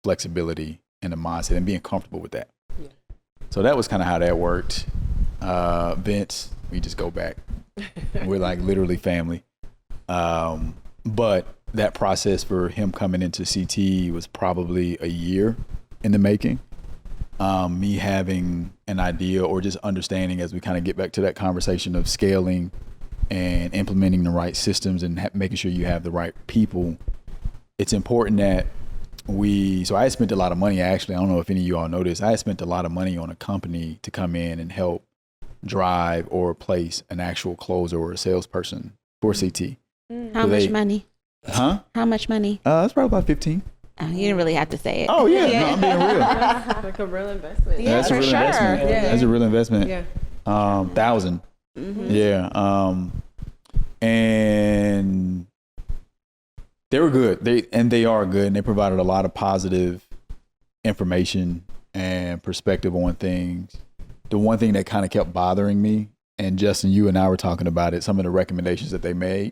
flexibility in the mindset and being comfortable with that. Yeah. So that was kind of how that worked. Vince, we just go back. We're like literally family. But that process for him coming into CT was probably a year in the making. Me having an idea or just understanding, as we kind of get back to that conversation of scaling and implementing the right systems and making sure you have the right people. It's important that so I had spent a lot of money, actually. I don't know if any of you all know this. I had spent a lot of money on a company to come in and help drive or replace an actual closer or a salesperson for CT. How much money? Huh? How much money? It's probably about 15. You didn't really have to say it. Oh yeah, no, I'm being real. Like a real investment. Yeah, That's a for real sure. investment. Yeah. That's a real investment. Yeah. 1,000. Yeah. And they were good. They are good, and they provided a lot of positive information and perspective on things. The one thing that kind of kept bothering me, and Justin, you and I were talking about it, some of the recommendations that they made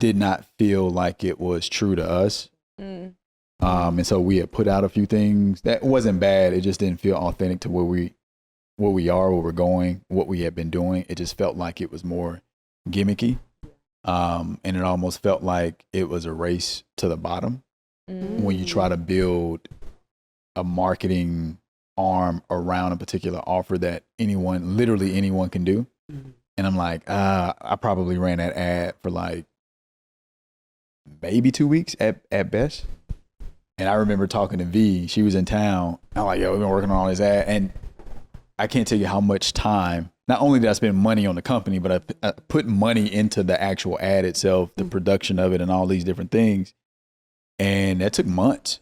did not feel like it was true to us. And so we had put out a few things that wasn't bad. It just didn't feel authentic to where we are, where we're going, what we had been doing. It just felt like it was more gimmicky. And it almost felt like it was a race to the bottom when you try to build a marketing arm around a particular offer that literally anyone can do. And I'm like, I probably ran that ad for like maybe 2 weeks at best. And I remember talking to V, she was in town. I'm like, yo, we've been working on all this ad. And I can't tell you how much time, not only did I spend money on the company, but I put money into the actual ad itself, the production of it and all these different things. And that took months.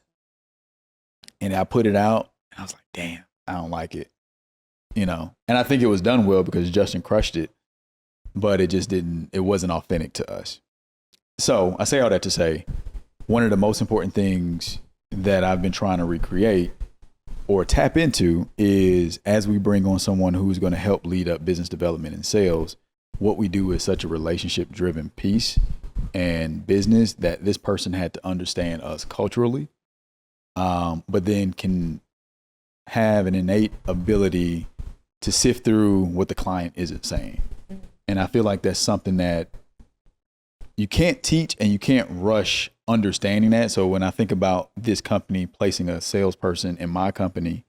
And I put it out and I was like, damn, I don't like it. And I think it was done well because Justin crushed it, but it wasn't authentic to us. So I say all that to say, one of the most important things that I've been trying to recreate or tap into is, as we bring on someone who's going to help lead up business development and sales, what we do is such a relationship driven piece and business that this person had to understand us culturally, but then can have an innate ability to sift through what the client isn't saying. And I feel like that's something that you can't teach and you can't rush understanding that. So when I think about this company placing a salesperson in my company,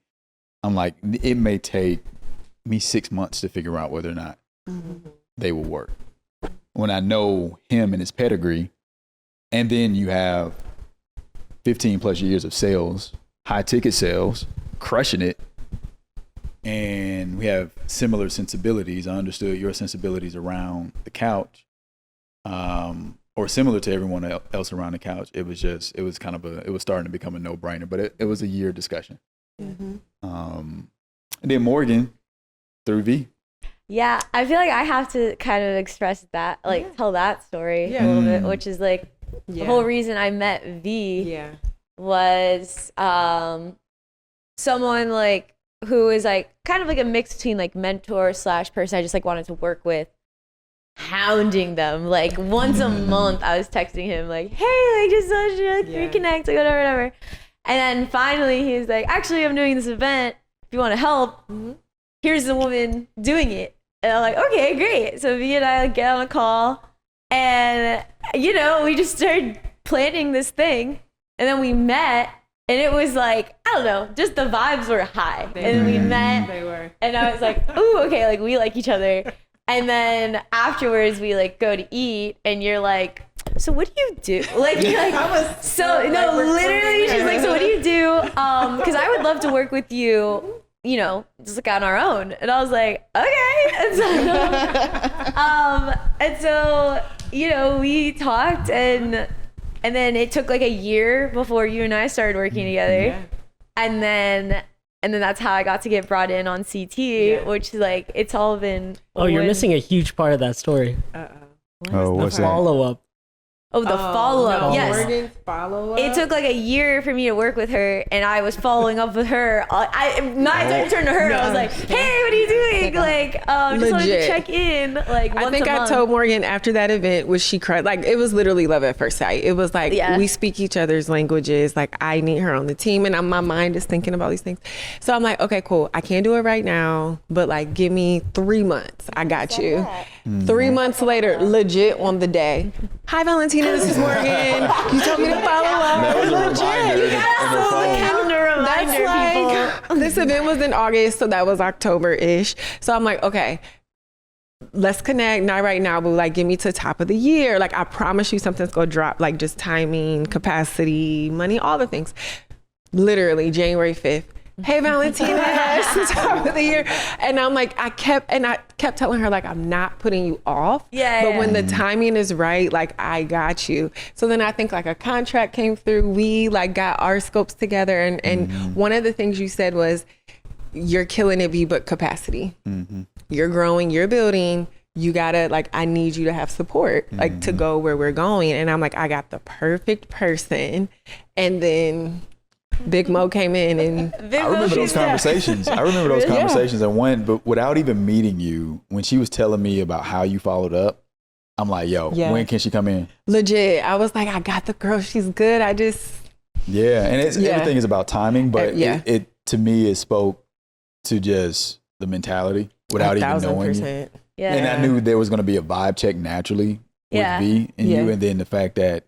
I'm like, it may take me 6 months to figure out whether or not they will work. When I know him and his pedigree, and then you have 15 plus years of sales, high ticket sales, crushing it, and we have similar sensibilities. I understood your sensibilities around the couch. Or similar to everyone else around the couch. It was starting to become a no-brainer, but it was a year discussion. And then Morgan through V. Yeah, I feel like I have to kind of express that, tell that story a little bit, which is like the whole reason I met V was someone like who is like kind of like a mix between like mentor / person I just like wanted to work with. Hounding them like once a month. I was texting him like, hey, like just want to like reconnect, like whatever. And then finally he was like, actually I'm doing this event, if you want to help, here's the woman doing it. And I'm like, okay, great. So V and I like, get on a call and we just started planning this thing, and then we met And it was like, I don't know, just the vibes were high. And we met. They were. And I was like, ooh, okay, like we like each other. And then afterwards we like go to eat and you're like, so what do you do? Like, you're like, literally she's like, so what do you do? Because I would love to work with you, you know, just like on our own. And I was like, okay. And so, you know, we talked and then it took like a year before you and I started working together. Yeah. And then that's how I got to get brought in on CT, which like it's all been. Oh, you're missing a huge part of that story. Oh, what's that? Follow up. Oh, the follow-up. No, Yes. Morgan's follow-up. It took like a year for me to work with her, and I was following up with her. I turned to her. I was like, "Hey, what are you doing? Like, just wanted to Legit. check in. Like, once I think a I month." told Morgan after that event, was she cried? Like, it was literally love at first sight. It was like, Yeah. we speak each other's languages. Like, I need her on the team, and my mind is thinking about these things. So I'm like, okay, cool. I can't do it right now, but like, give me 3 months. I got you. 3 months later, legit on the day. Hi, Valentina. This is Morgan. You told me to follow up. That was a reminder in the phone. That's like, this event was in August, so that was October-ish. So I'm like, okay, let's connect. Not right now, but like, give me to top of the year. Like, I promise you something's gonna drop, like just timing, capacity, money, all the things. Literally, January 5th. Hey, Valentina, it's the top of the year. And I'm like, I kept telling her, like, I'm not putting you off. Yeah, But yeah. when the timing is right, like, I got you. So then I think like a contract came through. We like got our scopes together. And one of the things you said was, you're killing it, but capacity. You're growing, you're building. You gotta, like, I need you to have support, like, to go where we're going. And I'm like, I got the perfect person. And then Big Mo came in and I remember those conversations. And when, but without even meeting you, when she was telling me about how you followed up, I'm like, yo, when can she come in? legit, I was like, I got the girl. She's good. I just, Yeah, and everything is about timing, but yeah. it to me, it spoke to just the mentality without even knowing you. 1000%. Yeah. And I knew there was going to be a vibe check naturally with Yeah. V and Yeah. you, and then the fact that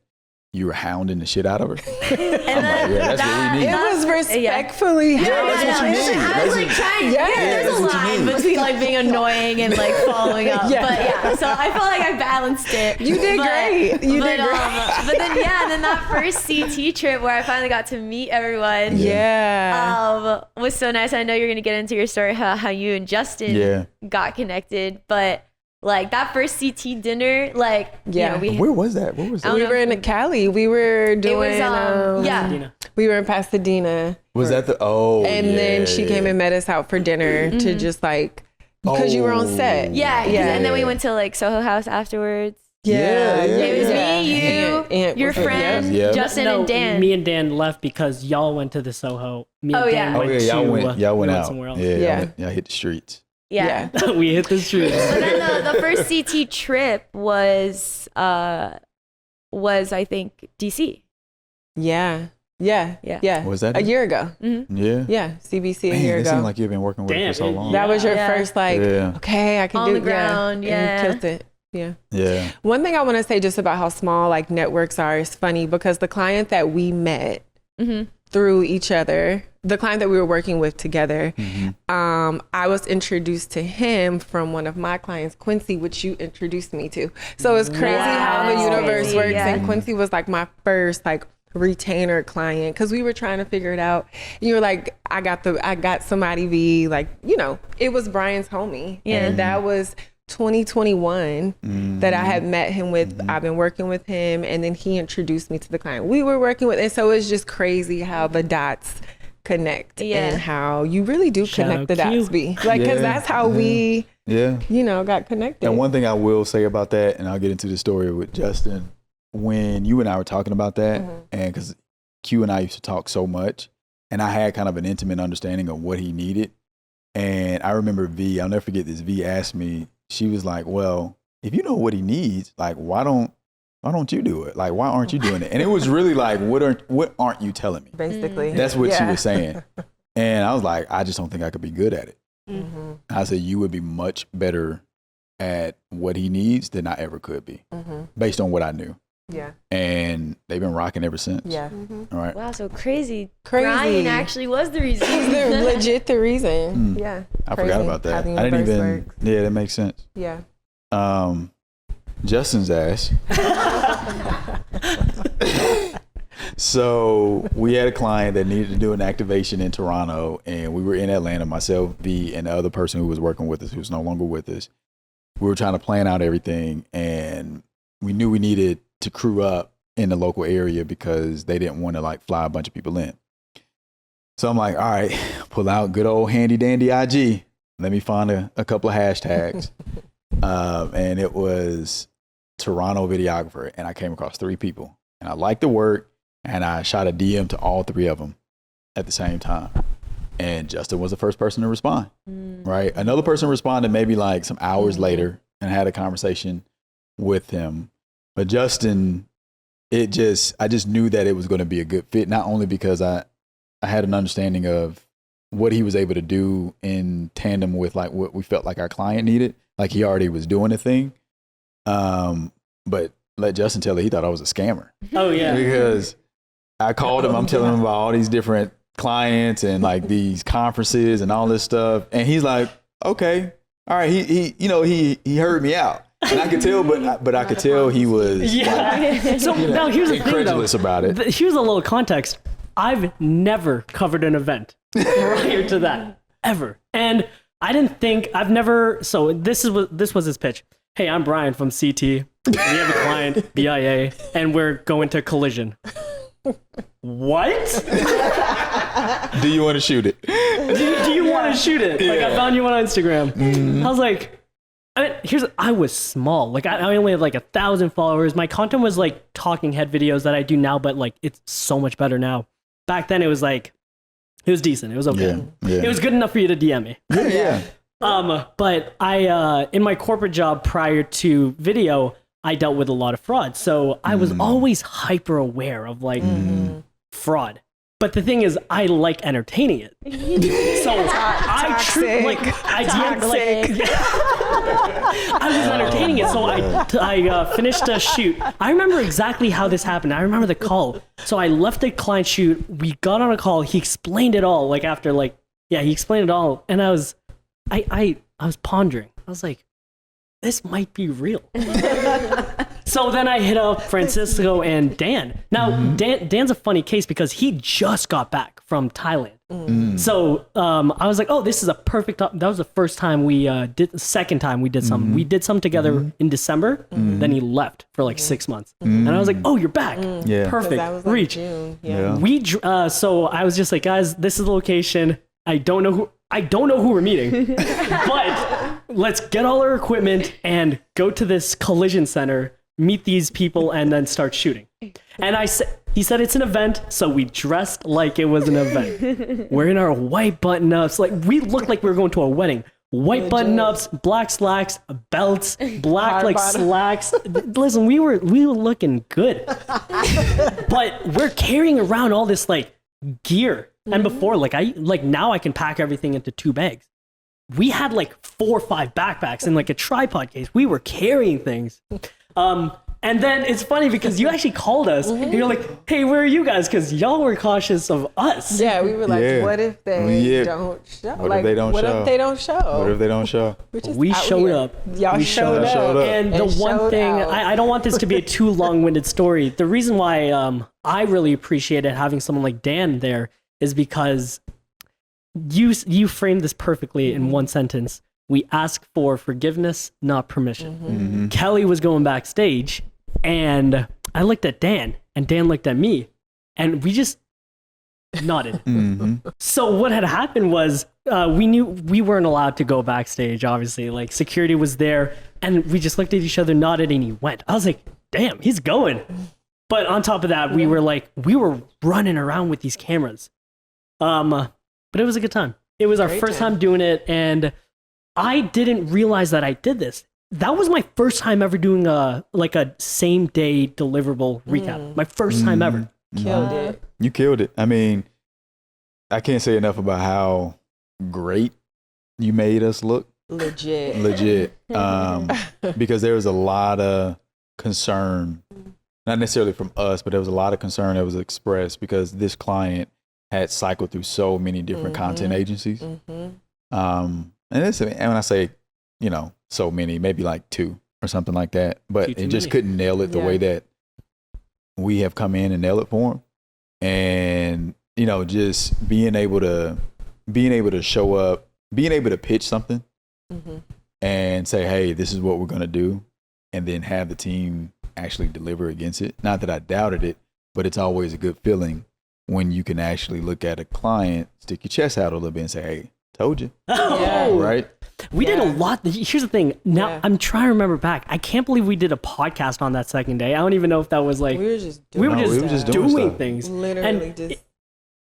you were hounding the shit out of her. And then that's what we need. It was respectfully. That's what you need. I was like trying. Yeah, There's that's a what you line need. between like being annoying and like following up. Yeah. But yeah, so I felt like I balanced it. You did great. You did great. But then and then that first CT trip where I finally got to meet everyone. Yeah. Was so nice. I know you're gonna get into your story how you and Justin got connected, but like that first CT dinner, like Yeah. you know, Where was that? Where was that? We were in Cali. We were it doing, was Pasadena. we were in Pasadena. Was that the, And then she came and met us out for dinner to just like, because you were on set. yeah, Yeah. and then we went to like Soho House afterwards. Yeah. It was Yeah. me, you, And your was it- friend, Yep. Justin No, and Dan. me and Dan left because y'all went to the Soho. Me and Oh, Dan yeah. Oh went yeah, y'all to, went we out. somewhere else. Yeah, y'all hit the streets. yeah. We hit the streets. But then the first CT trip was I think DC. Yeah. Was that A it? year ago. Yeah. Yeah. CBC a Man, year it ago. seemed like you've been working with her Damn, for so it- long. That was your Yeah. first, like, Yeah. okay, I can On do the ground, And yeah. you killed it. Yeah. Yeah. One thing I want to say just about how small like networks are is funny because the client that we met through each other, the client that we were working with together, I was introduced to him from one of my clients, Quincy, which you introduced me to. So it's crazy how the that's universe crazy, works. yeah. And Quincy was like my first like retainer client because we were trying to figure it out. And you were like, I got somebody V, like, you know, it was Brian's homie. Yeah. And that was 2021 that I had met him with. I've been working with him, and then he introduced me to the client we were working with. And so it's just crazy how the dots connect and how you really do Shout connect out the dots, Q. B. Like, because that's how we, Yeah. you know, got connected. And one thing I will say about that, and I'll get into the story with Justin, when you and I were talking about that, and because Q and I used to talk so much, and I had kind of an intimate understanding of what he needed. And I remember V, I'll never forget this, V asked me, she was like, well, if you know what he needs, like, why don't you do it? Like, why aren't you doing it? And it was really like, what aren't you telling me? Basically. That's what she was saying. And I was like, I just don't think I could be good at it. I said, you would be much better at what he needs than I ever could be, based on what I knew. Yeah. And they've been rocking ever since. Yeah. All right. Wow, so crazy. Crazy. Brian actually was the reason. He's legit the reason. Yeah. I Crazy. forgot about that. How the I didn't universe even. works. Yeah, that makes sense. Yeah. Justin's ass. So we had a client that needed to do an activation in Toronto, and we were in Atlanta, myself, V, and the other person who was working with us, who's no longer with us. We were trying to plan out everything, and we knew we needed to crew up in the local area because they didn't want to like fly a bunch of people in. So I'm like, all right, pull out good old handy dandy IG. Let me find a couple of hashtags. And it was Toronto videographer, and I came across 3 people, and I liked the work, and I shot a DM to all 3 of them at the same time. And Justin was the first person to respond, right? Another person responded maybe like some hours later, and I had a conversation with him. But Justin, I just knew that it was going to be a good fit, not only because I had an understanding of what he was able to do in tandem with like what we felt like our client needed. Like he already was doing a thing. But let Justin tell it, he thought I was a scammer. Oh yeah. Because I called him, I'm telling him about all these different clients and like these conferences and all this stuff. And he's like, okay, all right. He heard me out. And I could tell, but I could tell he was So now here's the thing, though. incredulous about it. Here's a little context. I've never covered an event prior to that, ever. And I didn't think, so this was his pitch. Hey, I'm Brian from CT. We have a client, BIA, and we're going to Collision. What? Do you want to shoot it? Do you want to shoot it? Like, I found you on Instagram. I was like, I was small. Like, I only had like 1,000 followers. My content was like talking head videos that I do now, but like, it's so much better now. Back then, it was like, it was decent. It was okay. Yeah. It was good enough for you to DM me. Yeah. But I, in my corporate job prior to video, I dealt with a lot of fraud. So I was always hyper aware of like fraud. But the thing is, I like entertaining it. So I was entertaining it. So I finished a shoot. I remember exactly how this happened. I remember the call. So I left the client shoot. We got on a call. He explained it all. Like after he explained it all. And I was pondering. I was like, this might be real. So then I hit up Francisco and Dan. Now, Dan's a funny case because he just got back from Thailand. So I was like, oh, this is a perfect, that was the first time the second time we did something. We did some together in December, then he left for like 6 months. And I was like, oh, you're back. Yeah. Perfect. That was like Reach. June. So I was just like, guys, this is the location. I don't know who we're meeting, but let's get all our equipment and go to this collision center, meet these people, and then start shooting. And he said it's an event, so we dressed like it was an event. We're in our white button-ups, like we looked like we were going to a wedding. White button-ups, black slacks, belts, black like slacks. Listen, we were looking good, but we're carrying around all this like gear. And before, now I can pack everything into 2 bags. We had like 4 or 5 backpacks and like a tripod case. We were carrying things. And then it's funny because you actually called us and you're like, hey, where are you guys? Because y'all were cautious of us. Yeah, we were like, what if they don't show? What if they don't show? What if they don't show? What if they don't show? We showed up. Y'all showed up. And the one thing, I don't want this to be a too long-winded story. The reason why I really appreciated having someone like Dan there is because you framed this perfectly in one sentence. We ask for forgiveness, not permission. Kelly was going backstage, and I looked at Dan, and Dan looked at me, and we just nodded. So what had happened was we knew we weren't allowed to go backstage, obviously. Like, security was there, and we just looked at each other, nodded, and he went. I was like, damn, he's going. But on top of that, we were running around with these cameras. But it was a good time. It was our first time doing it, and I didn't realize that I did this. That was my first time ever doing a same day deliverable recap. My first time ever. Killed it. You killed it. I mean, I can't say enough about how great you made us look. Legit. Because there was a lot of concern. not necessarily from us, but there was a lot of concern that was expressed because this client had cycled through so many different content agencies. And when I say, so many, maybe like 2 or something like that, but it just couldn't nail it the way that we have come in and nail it for him. And, just being able to show up, being able to pitch something and say, hey, this is what we're going to do. And then have the team actually deliver against it. Not that I doubted it, but it's always a good feeling when you can actually look at a client, stick your chest out a little bit and say, hey, told you. Right? We did a lot. Here's the thing. Now I'm trying to remember back. I can't believe we did a podcast on that second day. I don't even know if that was like, we were just doing stuff. things. Literally just.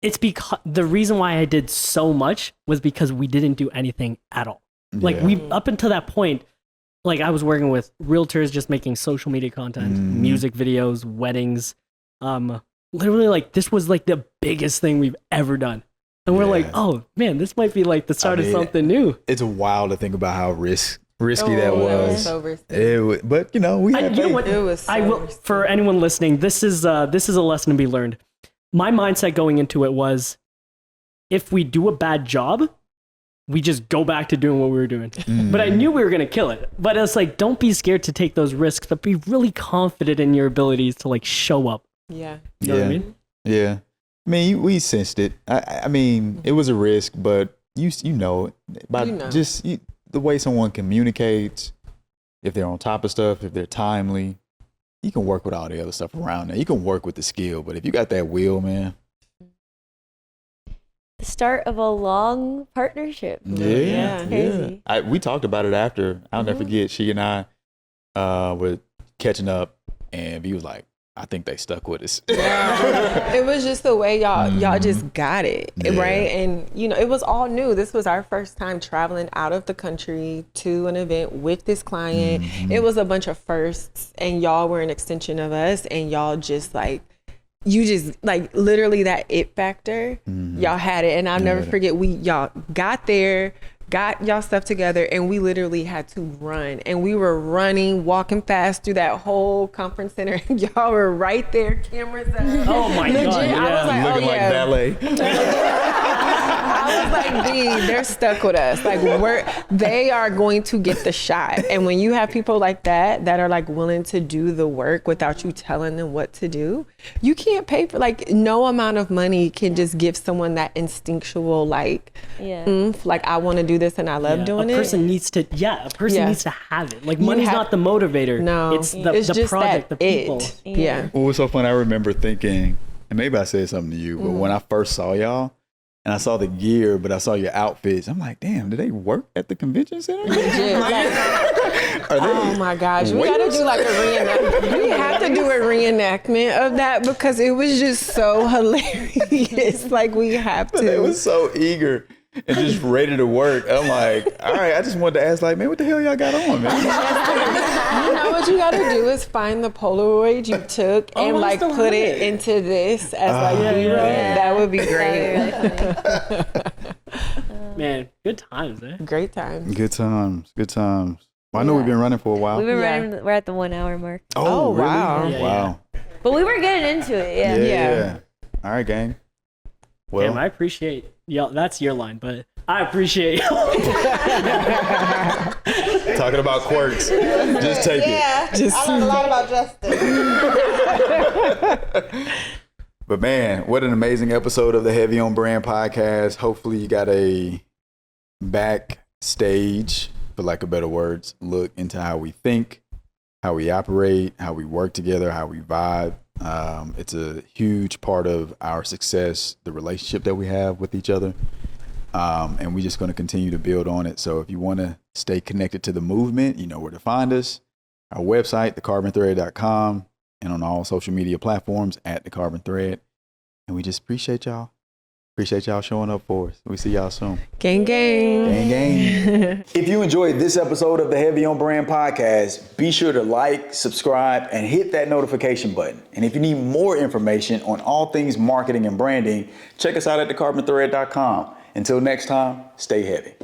It's because the reason why I did so much was because we didn't do anything at all. Like up until that point, like I was working with realtors, just making social media content, music videos, weddings. Literally like this was like the biggest thing we've ever done. And we're like, oh man, this might be like the start of something new. It's wild to think about how risky that was. So risky. But we had faith. It was so risky. For anyone listening, this is a lesson to be learned. My mindset going into it was, if we do a bad job, we just go back to doing what we were doing. But I knew we were going to kill it. But it's like, don't be scared to take those risks, but be really confident in your abilities to like show up. Yeah. You know what I mean? Yeah. I mean, we sensed it. I mean, it was a risk, but you know it. Just the way someone communicates, if they're on top of stuff, if they're timely, you can work with all the other stuff around there. You can work with the skill, but if you got that will, man. The start of a long partnership. Yeah. Crazy. We talked about it after. I'll never forget. She and I were catching up, and he was like, I think they stuck with us. It was just the way y'all just got it, right? And it was all new. This was our first time traveling out of the country to an event with this client. It was a bunch of firsts, and y'all were an extension of us, and y'all just like, you just like literally that it factor, y'all had it. And I'll never forget, y'all got there, got y'all stuff together, and we literally had to run. And we were running, walking fast through that whole conference center. Y'all were right there, cameras up. Oh my God. I was like, Looking like ballet. I was like, they're stuck with us. Like they are going to get the shot. And when you have people like that are like willing to do the work without you telling them what to do, you can't pay for, like, no amount of money can just give someone that instinctual like, oomph, like I want to do this and I love doing it. A person needs to have it. Like money's not the motivator. No, it's the project, the people. Yeah. What was so fun, I remember thinking, and maybe I said something to you, but when I first saw y'all, and I saw the gear, but I saw your outfits, I'm like, damn, do they work at the convention center? Oh my gosh, we gotta do like a reenactment. We have to do a reenactment of that because it was just so hilarious. Like we have to. It was so eager and just ready to work. I'm like, all right, I just wanted to ask, like, man, what the hell y'all got on, man? You know what you gotta do is find the Polaroid you took and like put it into this as like B-roll. That would be great. Man, good times, eh? Great times. Good times. Well, I know we've been running for a while. We've been running. We're at the 1 hour mark. Oh, really? Wow. Wow. But we were getting into it. Yeah. All right, gang. Well, Damn, I appreciate y'all. That's your line, but I appreciate y'all. talking about quirks. Just take it. I learned a lot about justice. But man, what an amazing episode of the Heavy on Brand podcast. Hopefully you got a backstage, for lack of better words, look into how we think, how we operate, how we work together, how we vibe. It's a huge part of our success, the relationship that we have with each other. And we're just going to continue to build on it. So if you want to stay connected to the movement, you know where to find us. Our website, thecarbonthread.com, and on all social media platforms at The Carbon Thread. And we just appreciate y'all. Appreciate y'all showing up for us. We see y'all soon. Gang, gang. Gang, gang. If you enjoyed this episode of the Heavy on Brand podcast, be sure to like, subscribe, and hit that notification button. And if you need more information on all things marketing and branding, check us out at thecarbonthread.com. Until next time, stay heavy.